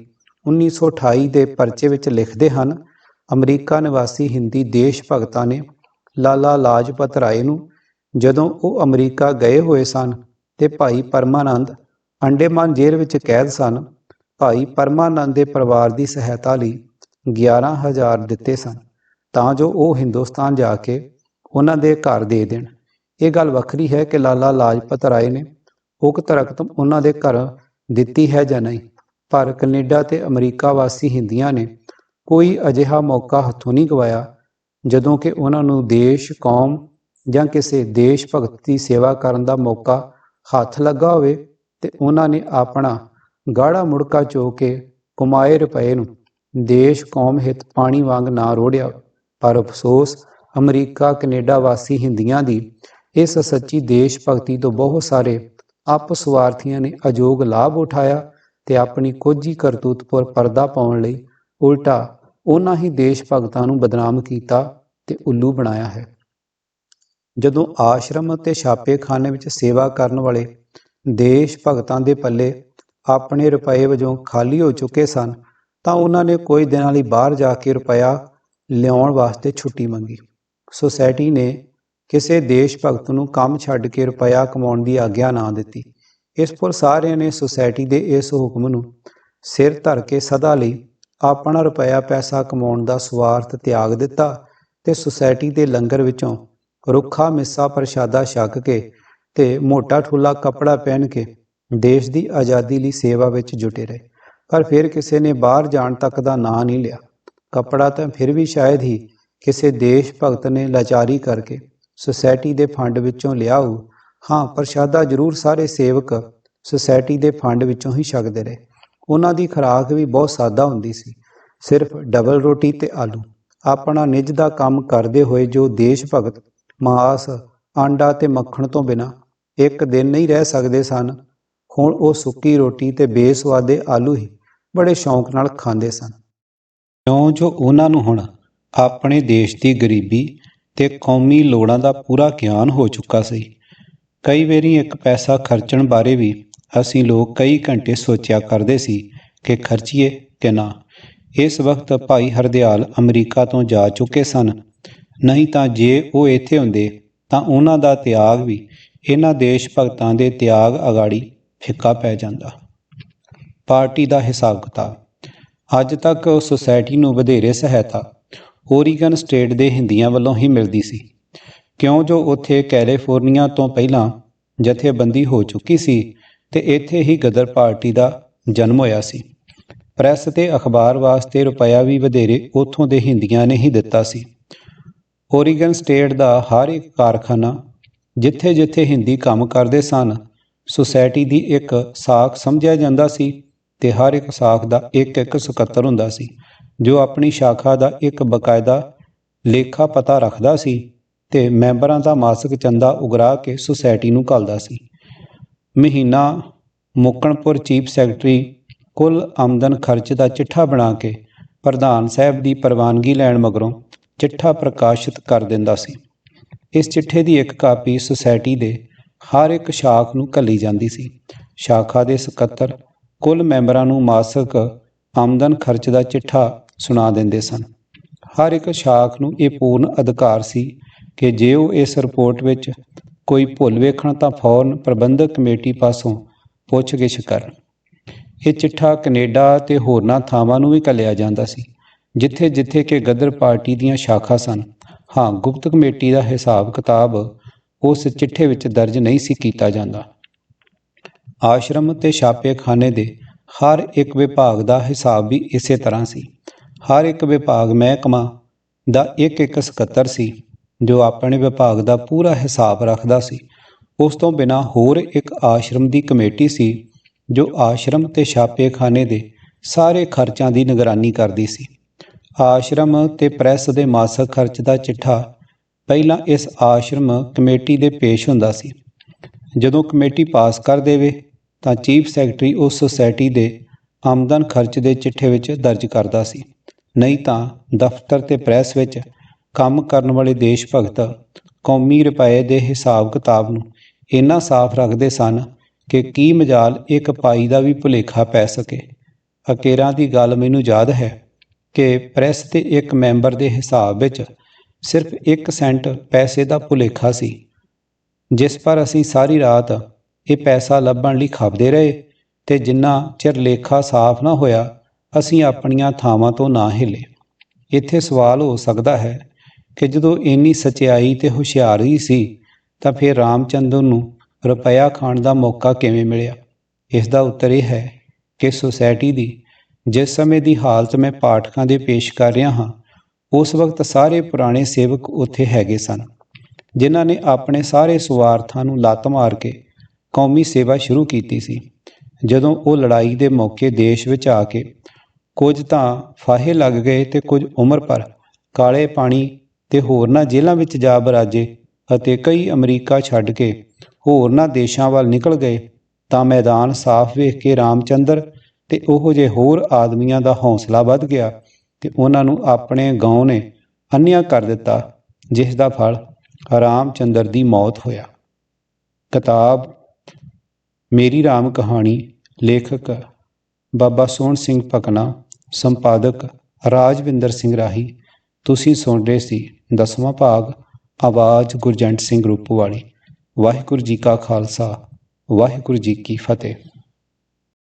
1928 ਦੇ ਪਰਚੇ ਵਿੱਚ ਲਿਖਦੇ ਹਨ, ਅਮਰੀਕਾ ਨਿਵਾਸੀ ਹਿੰਦੀ ਦੇਸ਼ ਭਗਤਾਂ ਨੇ ਲਾਲਾ ਲਾਜਪਤ ਰਾਏ ਨੂੰ ਜਦੋਂ ਉਹ ਅਮਰੀਕਾ ਗਏ ਹੋਏ ਸਨ ਤੇ ਭਾਈ ਪਰਮਾਨੰਦ ਅੰਡੇਮਾਨ ਜੇਲ੍ਹ ਵਿੱਚ ਕੈਦ ਸਨ, ਭਾਈ ਪਰਮਾਨੰਦ ਦੇ ਪਰਿਵਾਰ ਦੀ ਸਹਾਇਤਾ ਲਈ 11,000 ਦਿੱਤੇ ਸਨ ਤਾਂ ਜੋ ਉਹ ਹਿੰਦੁਸਤਾਨ ਜਾ ਕੇ ਉਹਨਾਂ ਦੇ ਘਰ ਦੇ ਦੇਣ। ਇਹ ਗੱਲ ਵੱਖਰੀ ਹੈ ਕਿ ਲਾਲਾ ਲਾਜਪਤ ਰਾਏ ਨੇ ਉਕਤ ਰਕਮ ਉਹਨਾਂ ਦੇ ਘਰ ਦਿੱਤੀ ਹੈ ਜਾਂ ਨਹੀਂ, ਪਰ ਕੈਨੇਡਾ ਤੇ ਅਮਰੀਕਾ ਵਾਸੀ ਹਿੰਦੀਆਂ ਨੇ ਕੋਈ ਅਜਿਹਾ ਮੌਕਾ ਹੱਥੋਂ ਨਹੀਂ ਗਵਾਇਆ ਜਦੋਂ ਕਿ ਉਹਨਾਂ ਨੂੰ ਦੇਸ਼, ਕੌਮ ਜਾਂ ਕਿਸੇ ਦੇਸ਼ ਭਗਤ ਦੀ ਸੇਵਾ ਕਰਨ ਦਾ ਮੌਕਾ ਹੱਥ ਲੱਗਾ ਹੋਵੇ ਤੇ ਉਹਨਾਂ ਨੇ ਆਪਣਾ ਗਾੜਾ ਮੁੜਕਾ ਚੋ ਕੇ ਕਮਾਏ ਰੁਪਏ ਨੂੰ ਦੇਸ਼ ਕੌਮ ਹਿੱਤ ਪਾਣੀ ਵਾਂਗ ਨਾ ਰੋੜਿਆ। ਪਰ ਅਫਸੋਸ ਅਮਰੀਕਾ ਕੈਨੇਡਾ ਵਾਸੀ ਹਿੰਦੀਆਂ ਦੀ ਇਸ ਸੱਚੀ ਦੇਸ਼ ਭਗਤੀ ਤੋਂ ਬਹੁਤ ਸਾਰੇ ਅਪਸਵਾਰਥੀਆਂ ਨੇ ਅਯੋਗ ਲਾਭ ਉਠਾਇਆ ਤੇ ਆਪਣੀ ਕੋਝੀ ਕਰਤੂਤ ਪਰ ਪਰਦਾ ਪਾਉਣ ਲਈ ਉਲਟਾ ਉਹਨਾਂ ਹੀ ਦੇਸ਼ ਭਗਤਾਂ ਨੂੰ ਬਦਨਾਮ ਕੀਤਾ ਤੇ ਉੱਲੂ ਬਣਾਇਆ ਹੈ। ਜਦੋਂ ਆਸ਼ਰਮ ਅਤੇ ਛਾਪੇਖਾਨੇ ਵਿੱਚ ਸੇਵਾ ਕਰਨ ਵਾਲੇ ਦੇਸ਼ ਭਗਤਾਂ ਦੇ ਪੱਲੇ ਆਪਣੇ ਰੁਪਏ ਵਜੋਂ ਖਾਲੀ ਹੋ ਚੁੱਕੇ ਸਨ ਤਾਂ ਉਹਨਾਂ ਨੇ ਕੁਝ ਦਿਨਾਂ ਲਈ ਬਾਹਰ ਜਾ ਕੇ ਰੁਪਇਆ ਲਿਆਉਣ ਵਾਸਤੇ ਛੁੱਟੀ ਮੰਗੀ। ਸੁਸਾਇਟੀ ਨੇ ਕਿਸੇ ਦੇਸ਼ ਭਗਤ ਨੂੰ ਕੰਮ ਛੱਡ ਕੇ ਰੁਪਇਆ ਕਮਾਉਣ ਦੀ ਆਗਿਆ ਨਾ ਦਿੱਤੀ। ਇਸ ਪਰ ਸਾਰਿਆਂ ਨੇ ਸੁਸਾਇਟੀ ਦੇ ਇਸ ਹੁਕਮ ਨੂੰ ਸਿਰ ਧਰ ਕੇ ਸਦਾ ਲਈ ਆਪਣਾ ਰੁਪਇਆ ਪੈਸਾ ਕਮਾਉਣ ਦਾ ਸਵਾਰਥ ਤਿਆਗ ਦਿੱਤਾ ਤੇ ਸੁਸਾਇਟੀ ਦੇ ਲੰਗਰ ਵਿੱਚੋਂ ਰੁੱਖਾ ਮਿੱਸਾ ਪ੍ਰਸ਼ਾਦਾ ਛਕ ਕੇ ਤੇ ਮੋਟਾ ਠੁੱਲਾ ਕੱਪੜਾ ਪਹਿਨ ਕੇ ਦੇਸ਼ ਦੀ ਆਜ਼ਾਦੀ ਲਈ ਸੇਵਾ ਵਿੱਚ ਜੁਟੇ ਰਹੇ। ਪਰ ਫਿਰ ਕਿਸੇ ਨੇ ਬਾਹਰ ਜਾਣ ਤੱਕ ਦਾ ਨਾਂ ਨਹੀਂ ਲਿਆ। ਕੱਪੜਾ ਤਾਂ ਫਿਰ ਵੀ ਸ਼ਾਇਦ ਹੀ ਕਿਸੇ ਦੇਸ਼ ਭਗਤ ਨੇ ਲਾਚਾਰੀ ਕਰਕੇ ਸੁਸਾਇਟੀ ਦੇ ਫੰਡ ਵਿੱਚੋਂ ਲਿਆ ਹੋ। ਹਾਂ, ਪ੍ਰਸ਼ਾਦਾ ਜ਼ਰੂਰ ਸਾਰੇ ਸੇਵਕ ਸੁਸਾਇਟੀ ਦੇ ਫੰਡ ਵਿੱਚੋਂ ਹੀ ਛਕਦੇ ਰਹੇ। ਉਹਨਾਂ ਦੀ ਖੁਰਾਕ ਵੀ ਬਹੁਤ ਸਾਦਾ ਹੁੰਦੀ ਸੀ, ਸਿਰਫ ਡਬਲ ਰੋਟੀ ਤੇ ਆਲੂ। ਆਪਣਾ ਨਿੱਜ ਦਾ ਕੰਮ ਕਰਦੇ ਹੋਏ ਜੋ ਦੇਸ਼ ਭਗਤ ਮਾਸ, ਆਂਡਾ ਤੇ ਮੱਖਣ ਤੋਂ ਬਿਨਾਂ ਇੱਕ ਦਿਨ ਨਹੀਂ ਰਹਿ ਸਕਦੇ ਸਨ, ਹੁਣ ਉਹ ਸੁੱਕੀ ਰੋਟੀ ਤੇ ਬੇਸਵਾਦੇ ਆਲੂ ਹੀ ਬੜੇ ਸ਼ੌਂਕ ਨਾਲ ਖਾਂਦੇ ਸਨ, ਕਿਉਂ ਜੋ ਉਹਨਾਂ ਨੂੰ ਹੁਣ ਆਪਣੇ ਦੇਸ਼ ਦੀ ਗਰੀਬੀ ਤੇ ਕੌਮੀ ਲੋੜਾਂ ਦਾ ਪੂਰਾ ਗਿਆਨ ਹੋ ਚੁੱਕਾ ਸੀ। ਕਈ ਵਾਰੀ ਇੱਕ ਪੈਸਾ ਖਰਚਣ ਬਾਰੇ ਵੀ ਅਸੀਂ ਲੋਕ ਕਈ ਘੰਟੇ ਸੋਚਿਆ ਕਰਦੇ ਸੀ ਕਿ ਖਰਚੀਏ ਕਿ ਨਾ। ਇਸ ਵਕਤ ਭਾਈ ਹਰਦਿਆਲ ਅਮਰੀਕਾ ਤੋਂ ਜਾ ਚੁੱਕੇ ਸਨ, ਨਹੀਂ ਤਾਂ ਜੇ ਉਹ ਇੱਥੇ ਹੁੰਦੇ ਤਾਂ ਉਹਨਾਂ ਦਾ ਤਿਆਗ ਵੀ ਇਹਨਾਂ ਦੇਸ਼ ਭਗਤਾਂ ਦੇ ਤਿਆਗ ਅਗਾੜੀ ਫਿੱਕਾ ਪੈ ਜਾਂਦਾ। ਪਾਰਟੀ ਦਾ ਹਿਸਾਬ ਕਿਤਾਬ। ਅੱਜ ਤੱਕ ਸੁਸਾਇਟੀ ਨੂੰ ਵਧੇਰੇ ਸਹਾਇਤਾ ਓਰੀਗਨ ਸਟੇਟ ਦੇ ਹਿੰਦੀਆਂ ਵੱਲੋਂ ਹੀ ਮਿਲਦੀ ਸੀ, ਕਿਉਂ ਜੋ ਉੱਥੇ ਕੈਲੀਫੋਰਨੀਆ ਤੋਂ ਪਹਿਲਾਂ ਜਥੇਬੰਦੀ ਹੋ ਚੁੱਕੀ ਸੀ ਤੇ ਇੱਥੇ ਹੀ ਗਦਰ ਪਾਰਟੀ ਦਾ ਜਨਮ ਹੋਇਆ ਸੀ। ਪ੍ਰੈਸ ਤੇ ਅਖਬਾਰ ਵਾਸਤੇ ਰੁਪਇਆ ਵੀ ਵਧੇਰੇ ਉੱਥੋਂ ਦੇ ਹਿੰਦੀਆਂ ਨੇ ਹੀ ਦਿੱਤਾ ਸੀ। ਓਰੀਗਨ ਸਟੇਟ ਦਾ ਹਰ ਇੱਕ ਕਾਰਖਾਨਾ ਜਿੱਥੇ ਜਿੱਥੇ ਹਿੰਦੀ ਕੰਮ ਕਰਦੇ ਸਨ, ਸੁਸਾਇਟੀ ਦੀ ਇੱਕ ਸਾਖ ਸਮਝਿਆ ਜਾਂਦਾ ਸੀ ਤੇ ਹਰ ਇੱਕ ਸਾਖ ਦਾ ਇੱਕ ਇੱਕ ਸਕੱਤਰ ਹੁੰਦਾ ਸੀ ਜੋ ਆਪਣੀ ਸ਼ਾਖਾ ਦਾ ਇੱਕ ਬਕਾਇਦਾ ਲੇਖਾ ਪਤਾ ਰੱਖਦਾ ਸੀ ਤੇ ਮੈਂਬਰਾਂ ਦਾ ਮਾਸਿਕ ਚੰਦਾ ਉਗਰਾ ਕੇ ਸੁਸਾਇਟੀ ਨੂੰ ਘੱਲਦਾ ਸੀ। ਮਹੀਨਾ ਮੁੱਕਣਪੁਰ ਚੀਫ ਸੈਕਟਰੀ ਕੁੱਲ ਆਮਦਨ ਖਰਚ ਦਾ ਚਿੱਠਾ ਬਣਾ ਕੇ ਪ੍ਰਧਾਨ ਸਾਹਿਬ ਦੀ ਪ੍ਰਵਾਨਗੀ ਲੈਣ ਮਗਰੋਂ ਚਿੱਠਾ ਪ੍ਰਕਾਸ਼ਿਤ ਕਰ ਦਿੰਦਾ ਸੀ। ਇਸ ਚਿੱਠੇ ਦੀ ਇੱਕ ਕਾਪੀ ਸੁਸਾਇਟੀ ਦੇ ਹਰ ਇੱਕ ਸ਼ਾਖ ਨੂੰ ਘੱਲੀ ਜਾਂਦੀ ਸੀ। ਸ਼ਾਖਾ ਦੇ ਸਕੱਤਰ ਕੁੱਲ ਮੈਂਬਰਾਂ ਨੂੰ ਮਾਸਿਕ ਆਮਦਨ ਖਰਚ ਦਾ ਚਿੱਠਾ ਸੁਣਾ ਦਿੰਦੇ ਸਨ। ਹਰ ਇੱਕ ਸ਼ਾਖ ਨੂੰ ਇਹ ਪੂਰਨ ਅਧਿਕਾਰ ਸੀ ਕਿ ਜੇ ਉਹ ਇਸ ਰਿਪੋਰਟ ਵਿੱਚ ਕੋਈ ਭੁੱਲ ਵੇਖਣ ਤਾਂ ਫੌਰਨ ਪ੍ਰਬੰਧਕ ਕਮੇਟੀ ਪਾਸੋਂ ਪੁੱਛ-ਗਿੱਛ ਕਰਨ। ਇਹ ਚਿੱਠਾ ਕੈਨੇਡਾ ਤੇ ਹੋਰਨਾਂ ਥਾਵਾਂ ਨੂੰ ਵੀ ਘੱਲਿਆ ਜਾਂਦਾ ਸੀ ਜਿੱਥੇ ਜਿੱਥੇ ਕਿ ਗਦਰ ਪਾਰਟੀ ਦੀਆਂ ਸ਼ਾਖਾ ਸਨ। ਹਾਂ, ਗੁਪਤ ਕਮੇਟੀ ਦਾ ਹਿਸਾਬ ਕਿਤਾਬ ਉਸ ਚਿੱਠੇ ਵਿੱਚ ਦਰਜ ਨਹੀਂ ਸੀ ਕੀਤਾ ਜਾਂਦਾ। ਆਸ਼ਰਮ ਤੇ ਛਾਪੇਖਾਨੇ ਦੇ ਹਰ ਇੱਕ ਵਿਭਾਗ ਦਾ ਹਿਸਾਬ ਵੀ ਇਸੇ ਤਰ੍ਹਾਂ ਸੀ। ਹਰ ਇੱਕ ਵਿਭਾਗ ਮਹਿਕਮਾ ਦਾ ਇੱਕ ਇੱਕ ਸਕੱਤਰ ਸੀ ਜੋ ਆਪਣੇ ਵਿਭਾਗ ਦਾ ਪੂਰਾ ਹਿਸਾਬ ਰੱਖਦਾ ਸੀ। ਉਸ ਤੋਂ ਬਿਨਾਂ ਹੋਰ ਇੱਕ ਆਸ਼ਰਮ ਦੀ ਕਮੇਟੀ ਸੀ ਜੋ ਆਸ਼ਰਮ ਤੇ ਛਾਪੇਖਾਨੇ ਦੇ ਸਾਰੇ ਖਰਚਾਂ ਦੀ ਨਿਗਰਾਨੀ ਕਰਦੀ ਸੀ। ਆਸ਼ਰਮ ਤੇ ਪ੍ਰੈਸ ਦੇ ਮਾਸਿਕ ਖਰਚ ਦਾ ਚਿੱਠਾ ਪਹਿਲਾਂ ਇਸ ਆਸ਼ਰਮ ਕਮੇਟੀ ਦੇ ਪੇਸ਼ ਹੁੰਦਾ ਸੀ। ਜਦੋਂ ਕਮੇਟੀ ਪਾਸ ਕਰ ਦੇਵੇ ਤਾਂ ਚੀਫ ਸੈਕਟਰੀ ਉਸ ਸੁਸਾਇਟੀ ਦੇ ਆਮਦਨ ਖਰਚ ਦੇ ਚਿੱਠੇ ਵਿੱਚ ਦਰਜ ਕਰਦਾ ਸੀ। ਨਹੀਂ ਤਾਂ ਦਫ਼ਤਰ ਤੇ ਪ੍ਰੈਸ ਵਿੱਚ ਕੰਮ ਕਰਨ ਵਾਲੇ ਦੇਸ਼ ਭਗਤ ਕੌਮੀ ਰੁਪਏ ਦੇ ਹਿਸਾਬ ਕਿਤਾਬ ਨੂੰ ਇੰਨਾ ਸਾਫ਼ ਰੱਖਦੇ ਸਨ ਕਿ ਕੀ ਮਜਾਲ ਇੱਕ ਪਾਈ ਦਾ ਵੀ ਭੁਲੇਖਾ ਪੈ ਸਕੇ। ਅਕੇਰਾਂ ਦੀ ਗੱਲ ਮੈਨੂੰ ਯਾਦ ਹੈ ਕਿ ਪ੍ਰੈਸ ਦੇ ਇੱਕ ਮੈਂਬਰ ਦੇ ਹਿਸਾਬ ਵਿੱਚ ਸਿਰਫ 1 ਸੈਂਟ ਪੈਸੇ ਦਾ ਭੁਲੇਖਾ ਸੀ, ਜਿਸ ਪਰ ਅਸੀਂ ਸਾਰੀ ਰਾਤ ਇਹ ਪੈਸਾ ਲੱਭਣ ਲਈ ਖਪਦੇ ਰਹੇ ਤੇ ਜਿੰਨਾ ਚਿਰ ਲੇਖਾ ਸਾਫ਼ ਨਾ ਹੋਇਆ ਅਸੀਂ ਆਪਣੀਆਂ ਥਾਵਾਂ ਤੋਂ ਨਾ ਹਿੱਲੇ। ਇੱਥੇ ਸਵਾਲ ਹੋ ਸਕਦਾ ਹੈ ਕਿ ਜਦੋਂ ਇੰਨੀ ਸਚਾਈ ਤੇ ਹੁਸ਼ਿਆਰੀ ਸੀ ਤਾਂ ਫਿਰ ਰਾਮਚੰਦਰ ਨੂੰ ਰੁਪਇਆ ਖਾਣ ਦਾ ਮੌਕਾ ਕਿਵੇਂ ਮਿਲਿਆ? ਇਸ ਦਾ ਉੱਤਰ ਇਹ ਹੈ ਕਿ ਸੁਸਾਇਟੀ ਦੀ ਜਿਸ ਸਮੇਂ ਦੀ ਹਾਲਤ ਮੈਂ ਪਾਠਕਾਂ ਦੇ ਪੇਸ਼ ਕਰ ਰਿਹਾ ਹਾਂ, ਉਸ ਵਕਤ ਸਾਰੇ ਪੁਰਾਣੇ ਸੇਵਕ ਉੱਥੇ ਹੈਗੇ ਸਨ ਜਿਨ੍ਹਾਂ ਨੇ ਆਪਣੇ ਸਾਰੇ ਸਵਾਰਥਾਂ ਨੂੰ ਲੱਤ ਮਾਰ ਕੇ ਕੌਮੀ ਸੇਵਾ ਸ਼ੁਰੂ ਕੀਤੀ ਸੀ। ਜਦੋਂ ਉਹ ਲੜਾਈ ਦੇ ਮੌਕੇ ਦੇਸ਼ ਵਿੱਚ ਆ ਕੇ ਕੁਝ ਤਾਂ ਫਾਹੇ ਲੱਗ ਗਏ ਤੇ ਕੁਝ ਉਮਰ ਭਰ ਕਾਲੇ ਪਾਣੀ ਤੇ ਹੋਰਨਾਂ ਜੇਲ੍ਹਾਂ ਵਿੱਚ ਜਾ ਬਰਾਜੇ ਅਤੇ ਕਈ ਅਮਰੀਕਾ ਛੱਡ ਕੇ ਹੋਰਨਾਂ ਦੇਸ਼ਾਂ ਵੱਲ ਨਿਕਲ ਗਏ ਤਾਂ ਮੈਦਾਨ ਸਾਫ਼ ਵੇਖ ਕੇ ਰਾਮਚੰਦਰ ਤੇ ਉਹੋ ਜਿਹੇ ਹੋਰ ਆਦਮੀਆਂ ਦਾ ਹੌਸਲਾ ਵੱਧ ਗਿਆ ਤੇ ਉਹਨਾਂ ਨੂੰ ਆਪਣੇ ਗਾਉਂ ਨੇ ਅੰਨ੍ਹਿਆ ਕਰ ਦਿੱਤਾ, ਜਿਸ ਦਾ ਫਲ ਰਾਮਚੰਦਰ ਦੀ ਮੌਤ ਹੋਇਆ। ਕਿਤਾਬ ਮੇਰੀ ਰਾਮ ਕਹਾਣੀ ਲੇਖਕ ਬਾਬਾ ਸੋਹਣ ਸਿੰਘ ਭਕਨਾ, ਸੰਪਾਦਕ ਰਾਜਵਿੰਦਰ ਸਿੰਘ ਰਾਹੀ। ਤੁਸੀਂ ਸੁਣ ਰਹੇ ਸੀ 10ਵਾਂ ਭਾਗ ਆਵਾਜ਼ ਗੁਰਜੰਟ ਸਿੰਘ ਰੂਪੋਵਾਲੀ। ਵਾਹਿਗੁਰੂ ਜੀ ਕਾ ਖਾਲਸਾ, ਵਾਹਿਗੁਰੂ ਜੀ ਕੀ ਫਤਿਹ।